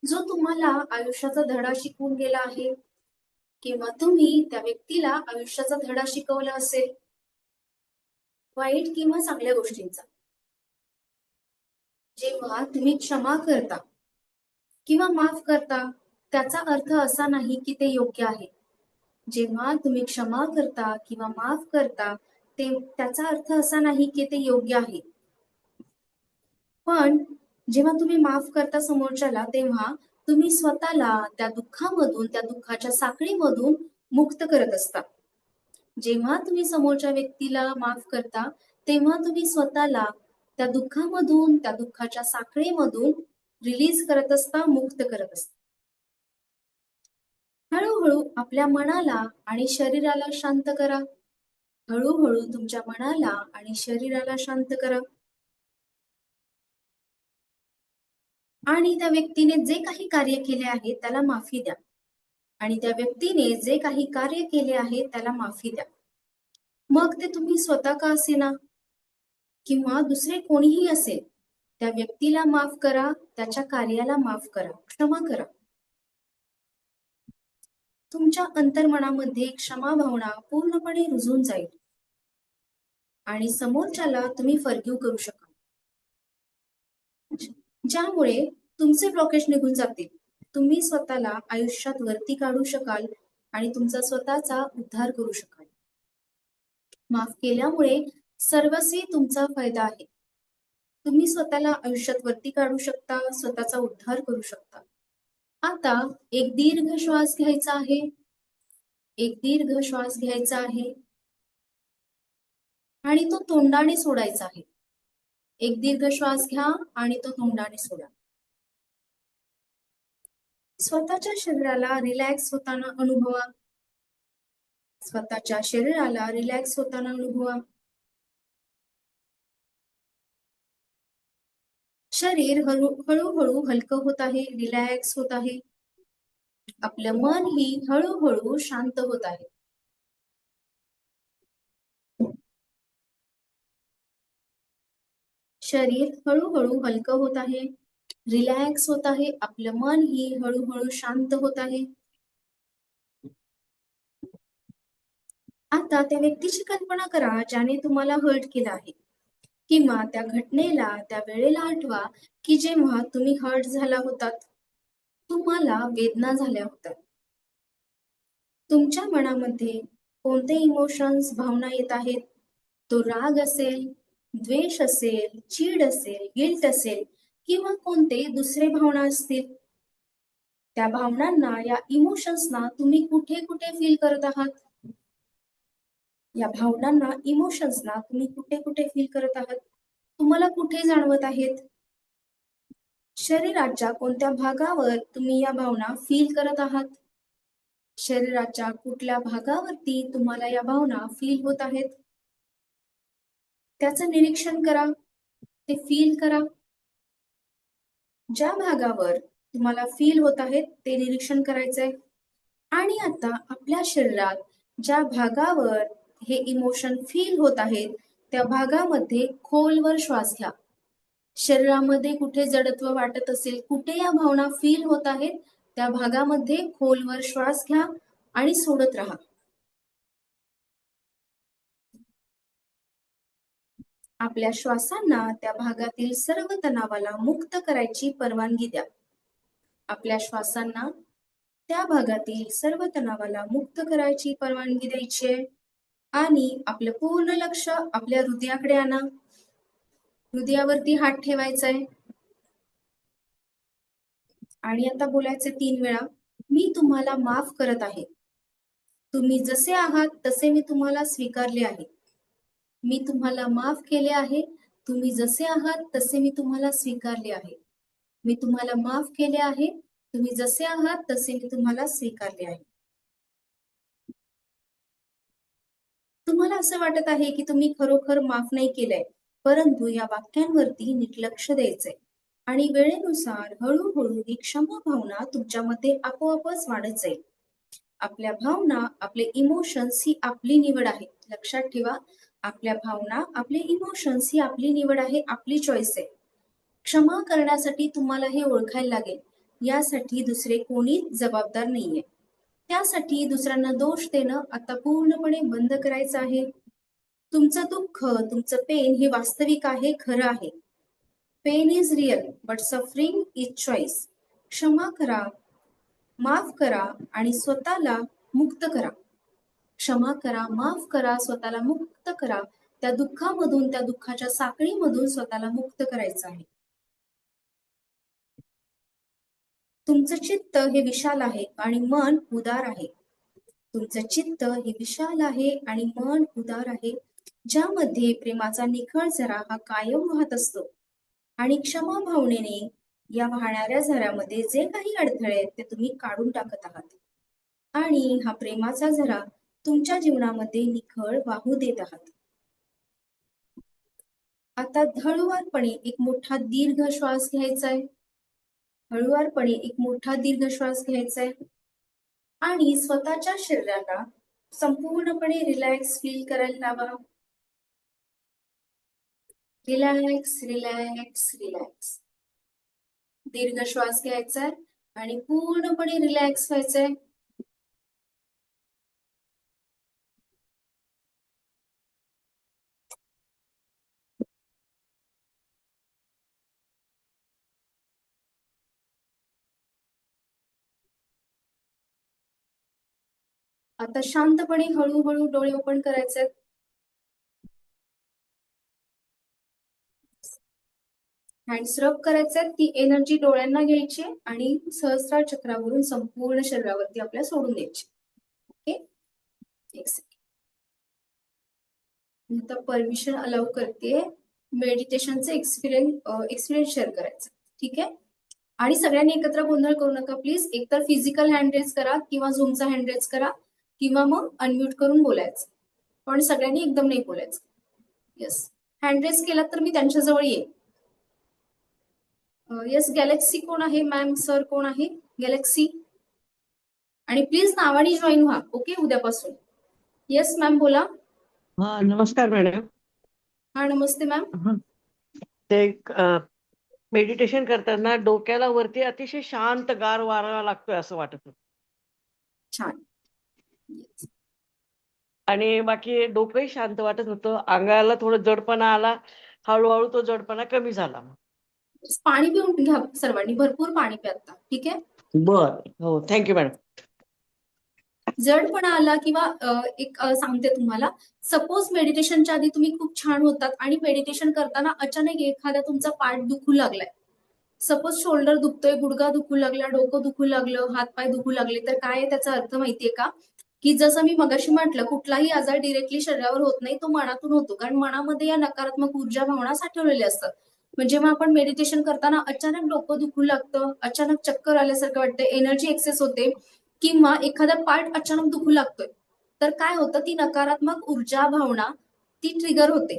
जो तुम्हाला आयुष्याचा धडा शिकवून गेला आहे किंवा तुम्ही त्या व्यक्तीला आयुष्याचा धडा शिकवला असेल, वाईट किंवा चांगल्या गोष्टींचा. जेव्हा तुम्ही क्षमा करता किंवा माफ करता त्याचा अर्थ असा नाही की ते योग्य आहे. जेव्हा तुम्ही क्षमा करता किंवा माफ करता ते त्याचा अर्थ असा नाही की ते योग्य आहे. पण जेव्हा तुम्ही माफ करता समोरच्याला तेव्हा तुम्ही स्वतःला त्या दुःखामधून, त्या दुःखाच्या साखळीमधून मुक्त करत असता. जेव्हा तुम्ही समोरच्या व्यक्तीला माफ करता तेव्हा तुम्ही स्वतःला त्या दुःखामधून, त्या दुःखाच्या साखळीमधून रिलीज करत असता, मुक्त करत असता. हळूहळू आपल्या मनाला आणि शरीराला शांत करा. हळूहळू तुमच्या मनाला आणि शरीराला शांत करा. आणि त्या व्यक्तीने जे काही कार्य केले आहे त्याला माफी द्या. आणि त्या व्यक्तीने जे काही कार्य केले आहे त्याला माफी द्या. मग ते तुम्ही स्वतः का असेना किंवा दुसरे कोणीही असेल, त्या व्यक्तीला माफ करा, त्याच्या कार्याला माफ करा, क्षमा करा. तुमच्या अंतर्मनामध्ये क्षमा भावना पूर्णपणे रुजून जाईल आणि समोरच्याला तुम्ही फॉरगिव्ह करू शकाल, ज्यामुळे तुमचे ब्लॉकेज निघून जातील. तुम्ही स्वतःला आयुष्यात वरती काढू शकाल आणि तुमचा स्वतःचा उद्धार करू शकाल. माफ केल्यामुळे सर्वस्वी तुमचा फायदा आहे. तुम्ही स्वतःला आयुष्यात वरती काढू शकता, स्वतःचा उद्धार करू शकता. आता एक दीर्घ श्वास घ्यायचा आहे. एक दीर्घ श्वास घ्यायचा आहे आणि तो तोंडाने सोडायचा आहे. एक दीर्घ श्वास घ्या आणि तो तोंडाने सोडा. स्वतःच्या शरीराला रिलॅक्स होताना अनुभवा. स्वतःच्या शरीराला रिलॅक्स होताना अनुभवा. शरीर हळूहळू हलकं होत आहे, रिलॅक्स होत आहे. आपलं मन ही हळूहळू शांत होत आहे. शरीर हळूहळू हलकं होत आहे, रिलॅक्स होत आहे. आपलं मन ही हळूहळू शांत होत आहे. आता त्या व्यक्तीची कल्पना करा ज्याने तुम्हाला हर्ट केलं आहे, किंवा त्या घटनेला, त्या वेळेला आठवा की जेव्हा तुम्ही हर्ट झाला होतात, तुम्हाला वेदना झाल्या होत्या. तुमच्या मनामध्ये कोणते इमोशन्स, भावना येत आहेत? तो राग असेल, द्वेष असेल, चीड असेल, गिल्ट असेल किंवा कोणते दुसरे भावना असतील. त्या भावनांना, या इमोशन्सना तुम्ही कुठे कुठे फील करत आहात? या भावनांना, इमोशन्सना तुम्ही कुठे कुठे फील करत आहात? तुम्हाला कुठे जाणवत आहेत? शरीराच्या कोणत्या भागावर तुम्ही या भावना फील करत आहात? शरीराच्या कुठल्या भागावरती तुम्हाला या भावना फील होत आहेत? त्याचं निरीक्षण करा, ते फील करा. ज्या भागावर तुम्हाला फील होत आहेत ते निरीक्षण करायचंय. आणि आता आपल्या शरीरात ज्या भागावर हे इमोशन फील होत आहेत त्या भागामध्ये खोलवर श्वास घ्या. शरीरामध्ये कुठे जडत्व वाटत असेल, कुठे या भावना फील होत आहेत, त्या भागामध्ये खोलवर श्वास घ्या आणि सोडत राहा. आपल्या श्वासांना त्या भागातील सर्व तणावाला मुक्त करायची परवानगी द्या. आपल्या श्वासांना त्या भागातील सर्व तणावाला मुक्त करायची परवानगी द्यायची आहे. आणि आपलं पूर्ण लक्ष आपल्या हृदयाकडे आणा. हृदयावरती हात ठेवायचा आहे आणि आता बोलायचे 3 वेळा, मी तुम्हाला माफ करत आहे. तुम्ही जसे आहात तसे मी तुम्हाला स्वीकारले आहे. मी तुम्हाला माफ केले आहे. तुम्ही जसे आहात तसे मी तुम्हाला स्वीकारले आहे. मी तुम्हाला माफ केले आहे. तुम्ही जसे आहात तसे मी तुम्हाला स्वीकारले आहे. तुम्हाला असं वाटत आहे की तुम्ही खरोखर माफ नाही केलंय, परंतु या वाक्यांवरती नीट लक्ष द्यायचंय आणि वेळेनुसार हळूहळू ही क्षमा भावना तुमच्यामध्ये आपोआपच वाढत जाईल. आपल्या भावना, आपले इमोशन्स ही आपली निवड आहे. लक्षात ठेवा, आपल्या भावना, आपले इमोशन्स ही आपली निवड आहे, आपली चॉईस आहे. क्षमा करण्यासाठी तुम्हाला हे ओळखायला लागेल. यासाठी दुसरे कोणीच जबाबदार नाहीये. त्यासाठी दुसऱ्यांना दोष देणं आता पूर्णपणे बंद करायचं आहे. तुमचं दुःख, तुमचं पेन हे वास्तविक आहे, खरं आहे. Pain is real but suffering is choice. क्षमा करा, माफ करा आणि स्वतःला मुक्त करा. क्षमा करा, माफ करा, स्वतःला मुक्त करा. त्या दुःखामधून, त्या दुःखाच्या साखळीमधून स्वतःला मुक्त करायचं आहे. तुमचं चित्त हे विशाल आहे आणि मन उदार आहे. तुमचं चित्त हे विशाल आहे आणि मन उदार आहे, ज्यामध्ये प्रेमाचा निखळ झरा हा कायम वाहत असतो. आणि क्षमा भावनेने या वाहणाऱ्या झऱ्यामध्ये जे काही अडथळे आहेत ते तुम्ही काढून टाकत आहात. आणि हा प्रेमाचा झरा तुमच्या जीवनामध्ये निखळ वाहू देत आहात. आता हळूवारपणे एक मोठा दीर्घ श्वास घ्यायचा आहे. हळूवारपणे एक मोठा दीर्घ श्वास घ्यायचा आहे आणि स्वतःच्या शरीराला संपूर्णपणे रिलॅक्स फील करायला लावा. Relax relax relax. दीर्घ श्वास घ्यायचा आहे आणि पूर्णपणे रिलॅक्स व्हायचंय. आता शांतपणे हळूहळू डोळे ओपन करायचे. हँड्स रब करायचे. ती एनर्जी डोळ्यांना घ्यायची आणि सहस्रार चक्रावरून संपूर्ण शरीरावरती आपल्या सोडून द्यायची. ओके, एक सेकंड. आता परमिशन अलाउ करते मेडिटेशनचे एक्सपिरियन्स शेअर करायचं. ठीक आहे, आणि सगळ्यांनी एकत्र गोंधळ करू नका प्लीज. एकतर फिजिकल हँड रेज करा किंवा झूमचा हँड रेज करा किंवा मग अनम्यूट करून बोलायचं, पण सगळ्यांनी एकदम नाही बोलायचं. येस, हँड रेज केला तर मी त्यांच्याजवळ येईल. येस, गॅलेक्सी कोण आहे? मॅम, सर कोण आहे? गॅलेक्सी. आणि प्लीज नावाने जॉईन व्हा. ओके, उद्यापासून. येस मॅम, बोला. हा, नमस्कार मॅडम. हा, नमस्ते मॅम. ते मेडिटेशन करताना डोक्याला वरती अतिशय शांत गार वारा लागतोय असं वाटत होतं. छान. Yes. आणि बाकी डोकंही शांत वाटत होतं. अंगाला थोडं जडपणा आला, हळूहळू तो जडपणा कमी झाला. पाणी पिऊन घ्या सर्वांनी, भरपूर पाणी प्या आता. ठीक आहे, बर, हो, थँक्यू मॅडम. जडपणा आला किंवा एक सांगते तुम्हाला, सपोज मेडिटेशनच्या आधी तुम्ही खूप छान होतात आणि मेडिटेशन करताना अचानक एखादा तुमचा पार्ट दुखू लागलाय. सपोज शोल्डर दुखतोय, गुडघा दुखू लागला, डोकं दुखू लागलं, हातपाय दुखू लागले, तर काय आहे त्याचा अर्थ माहितीये का? की जसं मी मगाशी म्हटलं, कुठलाही आजार डिरेक्टली शरीरावर होत नाही, तो मनातून होतो. कारण मनामध्ये या नकारात्मक ऊर्जा भावना साठवलेल्या असतात. म्हणजे जेव्हा आपण मेडिटेशन करताना अचानक डोकं दुखू लागतं, अचानक चक्कर आल्यासारखं वाटतं, एनर्जी एक्सेस होते किंवा एखादा पार्ट अचानक दुखू लागतोय, तर काय होतं, ती नकारात्मक ऊर्जा भावना ती ट्रिगर होते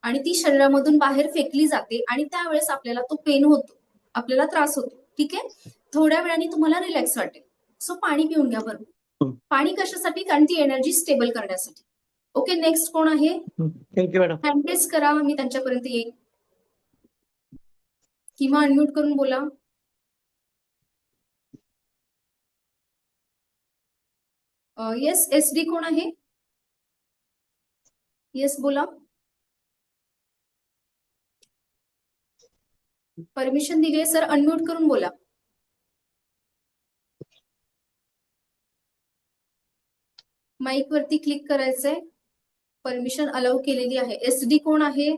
आणि ती शरीरामधून बाहेर फेकली जाते आणि त्यावेळेस आपल्याला तो पेन होतो, आपल्याला त्रास होतो. ठीक आहे, थोड्या वेळाने तुम्हाला रिलॅक्स वाटेल. सो पाणी पिऊन घ्या बरोबर. पाणी कशासाठी? कारण ती एनर्जी स्टेबल करण्यासाठी. ओके, नेक्स्ट कोण आहे? Thank you madam. हँड रेज करा, मी त्यांच्यापर्यंत येईल किंवा अनम्यूट करून बोला. येस, SD कोण आहे? येस, बोला. परमिशन दिली आहे सर, अनम्यूट करून बोला. माईक वरती क्लिक करायचंय, परमिशन अलाउ केलेली आहे. SD कोण आहे?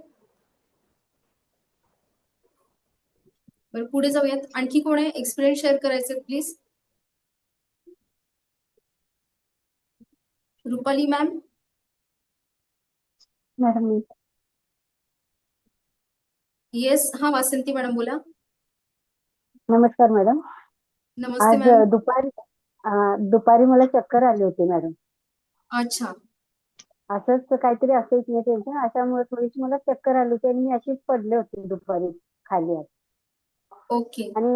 बरं, पुढे जाऊयात. आणखी कोण आहे? एक्सपिरियन्स शेअर करायचे please. Rupali ma'am. Madam me yes, हा, वासंती मॅडम बोला. नमस्कार मॅडम. नमस्ते आज मॅम. दुपारी मला चक्कर आली होती मॅडम. अच्छा, असंच काहीतरी असेल की टेन्शन, अशामुळे थोडीशी मला चक्कर आली होती आणि मी अशीच पडले होते दुपारी खाली. ओके. आणि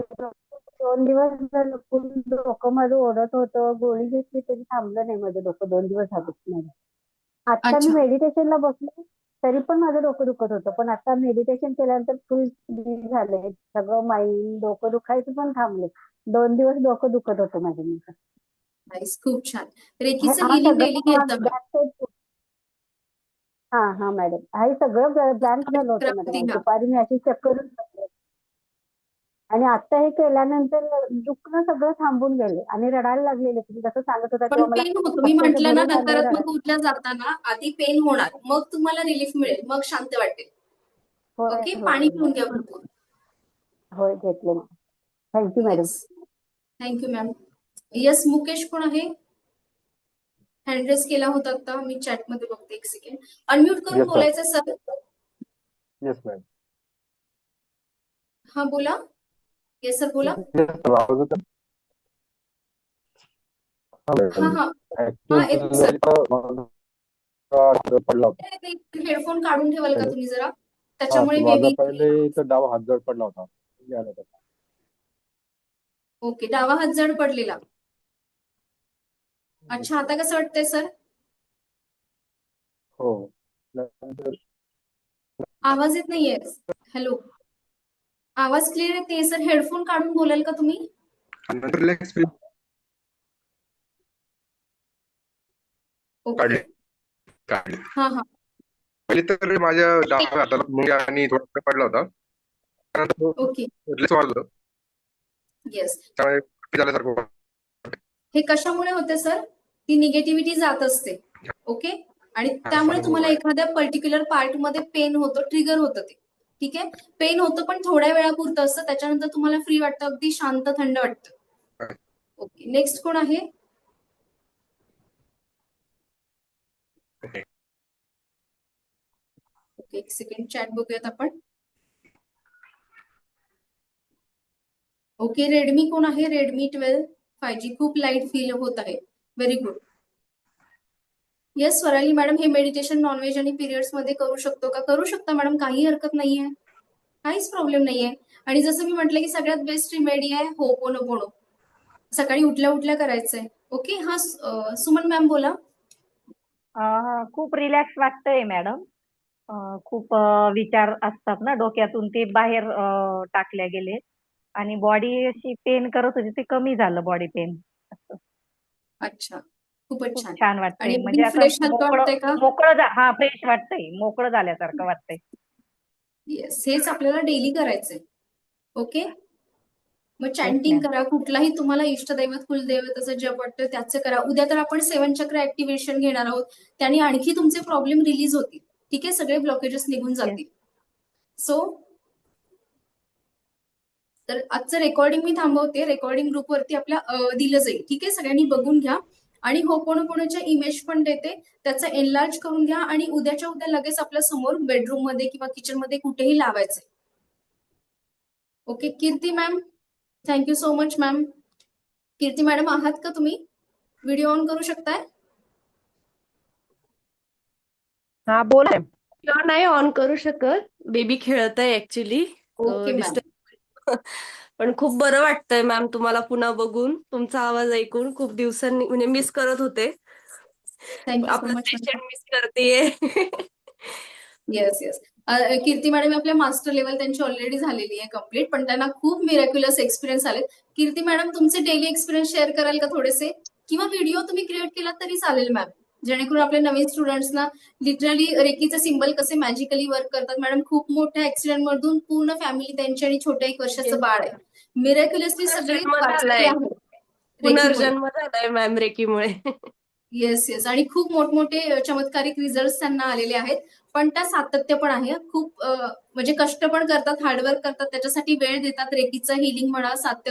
2 दिवस झालं फुल डोकं माझं ओढत होतं. गोळी घेतली तरी थांबलं नाही माझं डोकं 2 दिवस झालं. आता मी अच्छा, मेडिटेशनला बसले तरी पण माझं डोकं दुखत होतं, पण आता मेडिटेशन केल्यानंतर फुल फ्री झाले. सगळं माइंड, डोकं दुखायचं पण थांबले. 2 दिवस डोकं दुखत होतं माझं. नाईस, खूप छान. रेकीचं हा हिलिंग डेली घेत जा सगळं मॅम. हा मॅडम, हे सगळं ब्लँक झालं होतं मॅडम. चक्रावरती घ्या. दुपारी मी अशी चक्करच बसले. आणि आता हे केल्यानंतर दुखणं सगळं थांबून गेले आणि रडायला लागलेले. तुम्ही जसं सांगत होता पण तेव्हा मला पेन होतो. मी अक्षरशः म्हटलं ना, भरून आले रडायला. नकारात्मक ऊर्जा जाताना आधी पेन होणार, मग तुम्हाला रिलीफ मिळेल, मग शांत वाटेल. होय ओके, होय पाणी पिऊन घ्या भरपूर. होय घेतले. Thank you madam. Yes, thank you ma'am. Yes, Mukesh कोण आहे? हँड रेस केला होता आता, मी चॅटमध्ये बघते, एक सेकंड. अनम्यूट करून येस सर. बोलायचं सर. Yes ma'am. हा बोला. येस सर बोला. येस सर, आवाज येतो? हा हा मॅडम. हा हा, येतो ऍक्च्युअली सर. पडला होता. हेडफोन काढून ठेवाल का हॅलो. तुम्ही जरा? हा, त्याच्यामुळे तो मे माझा बी. पहिले इथं डावा हात जड पडला होता. आला होता. ओके, डावा हात जड पडलेला. अच्छा, आता कसं वाटतंय सर? हो. नंतर आवाज येत नाहीये. हॅलो, आवाज क्लिअर येते सर. हेडफोन काढून बोलाल का तुम्ही? नंतर रिलॅक्स फील ओके. काढले. हा हा. पहिले तर माझ्या डाव्या हाताला मुंग्या आणि थोडा पडला होता. त्यानंतर ओके. रिलॅक्स वाटलं. येस. त्यामुळे free झाल्यासारखं वाटलं. हे कशामुळे होते सर? ती निगेटिव्हिटी जात असते. ओके, आणि हा, त्यामुळे समोर तुम्हाला आहे. एखाद्या पर्टिक्युलर पार्ट मध्ये पेन होतं, ट्रिगर होतं ते. ठीक आहे, पेन होतं पण थोड्या वेळापुरतं असतं. त्याच्यानंतर तुम्हाला फ्री वाटतं, अगदी शांत थंड वाटतं. ओके, नेक्स्ट कोण आहे? ओके. ओके, एक सेकंड, चॅट बघूयात आपण. ओके, रेडमी कोण आहे? Redmi 12 5G. खूप लाईट फील होत आहे. Very good. Yes Swarali madam, हे मेडिटेशन नॉनव्हेज आणि पिरियड्स मध्ये करू शकतो का? करू शकता मॅडम, काही हरकत नाहीये, काहीच प्रॉब्लेम नाहीये. आणि जसं मी म्हटलं की सगळ्यात बेस्ट रिमेडी आहे होपोनोपोनो. सकाळी उठल्या उठल्या करायचंय. ओके. हा, सुमन मॅम बोला. खूप रिलॅक्स वाटतंय मॅडम. खूप विचार असतात ना डोक्यातून ते बाहेर टाकले गेले आणि बॉडी अशी पेन करत होती ते कमी झालं बॉडी पेन. अच्छा, खूपच खूप छान. छान वाटतंय आणि म्हणजे अगदी असं फ्रेश हलका मोकळं वाटतंय का? हा फ्रेश वाटतंय मोकळं झाल्यासारखं वाटतंय. येस, हेच आपल्याला डेली करायचंय. ओके, मग येस चॅन्टिंग मॅम. करा, कुठलाही तुम्हाला इष्टदैवत कुलदैवत असं जप वाटतं त्याचं करा. उद्या तर आपण 7 चक्र ऍक्टिव्हेशन घेणार आहोत, त्याने आणखी तुमचे प्रॉब्लेम रिलीज होतील. ठीक आहे, सगळे ब्लॉकेजेस निघून येस. जातील. सो तर आजचं रेकॉर्डिंग मी थांबवते. रेकॉर्डिंग ग्रुपवरती आपल्या दिलं जाईल. ठीक आहे, सगळ्यांनी बघून घ्या. आणि होपोनोपोनोच्या इमेज पण देते, त्याचा एनलार्ज करून घ्या आणि उद्याच्या उद्या लगेच आपल्या समोर बेडरूम मध्ये किंवा किचन मध्ये कुठेही लावायचंय. Okay, Kirti ma'am, thank you so much ma'am. Kirti madam आहात का तुम्ही? व्हिडिओ ऑन करू शकताय? हा बोला. किंवा नाही ऑन करू शकत, बेबी खेळत आहे ऍक्च्युली. Okay ma'am. डिस्टर्ब पण खूप बरं वाटतंय मॅम तुम्हाला पुन्हा बघून, तुमचा आवाज ऐकून. खूप दिवसांनी म्हणजे मिस करत होते, थँक्यू सो आपलं मच सेशन मॅम. मिस करतेय. Yes yes. कीर्ती मॅडम आपल्या मास्टर लेवल त्यांची ऑलरेडी झालेली आहे कम्प्लीट, पण त्यांना खूप मिरॅक्युलस एक्सपिरियन्स आले. कीर्ती मॅडम, तुमचे डेली एक्सपिरियन्स शेअर कराल का थोडेसे? किंवा व्हिडिओ तुम्ही क्रिएट केला तरी चालेल मॅम, जेणेकरून आपल्या नवीन स्टुडंट्सना लिटरली रेकीचे सिम्बल कसे मॅजिकली वर्क करतात. मॅडम, खूप मोठ्या ऍक्सिडेंट मधून पूर्ण फॅमिली त्यांची आणि छोट्या 1 वर्षाचं बाळ आहे. मिरॅक्युलसली सगळे पुनर्जन्म वाचलेले झालाय, आहेत रेकीमुळे. पुनर्जन्म झालाय मॅम रेकीमुळे. येस येस, आणि खूप मोठमोठे चमत्कारिक रिझल्ट त्यांना आलेले आहेत. पण त्या सातत्य पण आहे. खूप म्हणजे कष्ट पण करतात, हार्डवर्क करतात, त्याच्यासाठी वेळ देतात. रेकीचं हिलिंग म्हणा, 7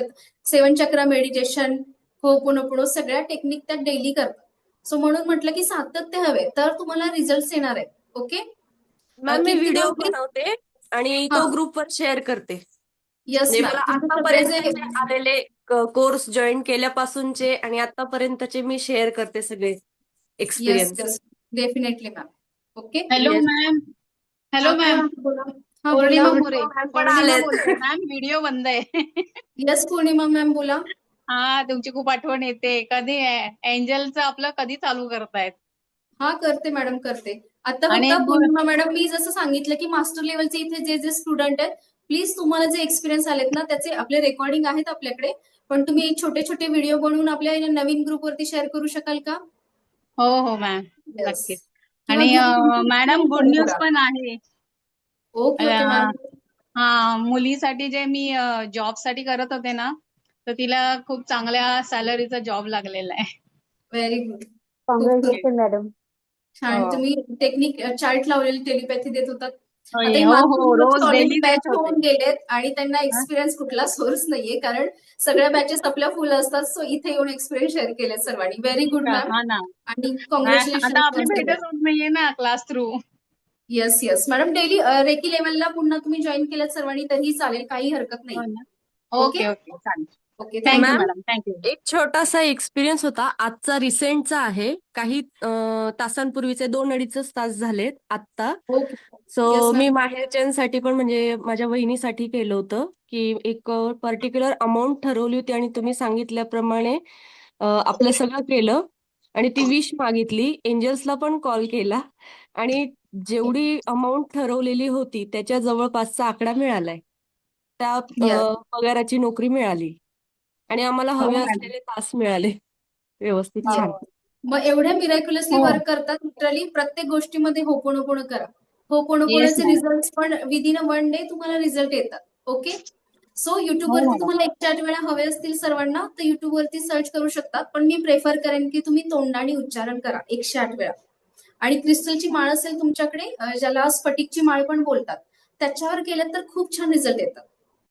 चक्र मेडिटेशन, होपोनोपोनो, सगळ्या टेक्निक त्या डेली करतात. सो म्हणून म्हटलं की सातत्य हवे तर तुम्हाला रिझल्ट येणार आहेत. Okay, ma'am me Kirti video ma'am please. बनवते आणि हा, तो ग्रुपवर शेअर करते. येस म्हणजे मॅम, मला तुमचे सगळे जे. आतापर्यंतचे आलेले कोर्स जॉईन केल्यापासूनचे आणि आतापर्यंतचे मी शेअर करते सगळे yes experience. Yes, definitely ma'am. Okay. Hello yes. Ma'am. हा, हॅलो कोण मॅम. आहे? बोला. हा बोला. पौर्णिमा मोरे. मॅम पण पौर्णिमा आलेत. बोलते मॅम. व्हिडिओ बंद आहे. येस पूर्णिमा मॅम बोला. हा, तुमची खूप आठवण येते. कधी एंजलचं आपलं कधी चालू करतायत? हा, करते मॅडम, करते. आता आणि फक्त पूर्णिमा मॅडम, मी जसं सांगितलं की मास्टर लेवलचे इथे जे जे स्टुडंट आहेत, प्लीज तुम्हाला जे एक्सपिरियन्स आलेत ना त्याचे आपले रेकॉर्डिंग आहेत आपल्याकडे, पण तुम्ही छोटे छोटे व्हिडिओ बनवून आपल्या नवीन ग्रुपवरती शेअर करू शकाल का? हो हो मॅम, येस. नक्कीच. किंवा आणि घरी तुमची madam screen good share news करा. पण आहे. Okay okay ma'am. हा, मुलीसाठी जे मी जॉब साठी करत होते ना, तर तिला खूप चांगल्या सॅलरीचा जॉब लागलेला आहे. Very good. खूप कॉंग्रॅच्युलेशन मॅडम. छान. हो. तुम्ही टेक्निक चार्ट लावलेली टेलिपॅथी देत होतात. आता होय, ही हो माझं हो, पूर्ण रोज सॉलिड डेली बॅच देत होते. होऊन गेलेत आणि त्यांना हा? एक्सपिरियन्स कुठला सोर्स नाहीये, कारण सगळ्या बॅचेस आपल्या फुल असतात. सो इथे येऊन एक्सपिरियन्स शेअर केले सर्वांनी. Very good ma'am. हा ना. आणि आता आपली कॉंग्रॅच्युलेशन. भेटच होत नाहीये ना class through. Yes yes madam. Daily reiki लेवलला पुन्हा तुम्ही जॉईन केलं सर्वांनी तरीही चालेल, काही हरकत नाही. हो ना. ओके ओके ओके, चालेल. Okay. Thank you ma'am, madam, thank you. एक छोटासा एक्सपिरियन्स होता आजचा रिसेंटचा आहे. काही तासांपूर्वीचे 2-2.5 तास झालेत आत्ता. ओके. सो येस मी मॅम. माहेरच्यांसाठी पण म्हणजे माझ्या वहिनीसाठी केलं होतं की एक पर्टिक्युलर अमाऊंट ठरवली होती आणि तुम्ही सांगितल्याप्रमाणे आपलं सगळं केलं आणि ती विश मागितली. एंजल्सला पण कॉल केला आणि जेवढी अमाऊंट ठरवलेली होती त्याच्या जवळपासचा आकडा मिळालाय. त्या येस. पगाराची नोकरी मिळाली आणि आम्हाला हो हवे मॅडम. असलेले तास मिळाले व्यवस्थित छान. हो. मग एवढ्या मिराक्युलसली हो. वर्क करतात. लिटरली प्रत्येक गोष्टीमध्ये होपोनोपोनो करा. येस होपोनोपोनोचे मॅडम. रिझल्ट पण विदिन अ 1 डे तुम्हाला रिझल्ट येतात. ओके. सो युट्यूब हो वरती मॅडम. तुम्हाला 108 वेळा हवे असतील सर्वांना तर युट्यूब वरती सर्च करू शकतात. पण मी प्रेफर करेन की तुम्ही तोंडाने उच्चारण करा 108 वेळा. आणि क्रिस्टलची माळ असेल तुमच्याकडे, ज्याला स्फटिकची माळ पण बोलतात, त्याच्यावर केलं तर खूप छान रिझल्ट येतात.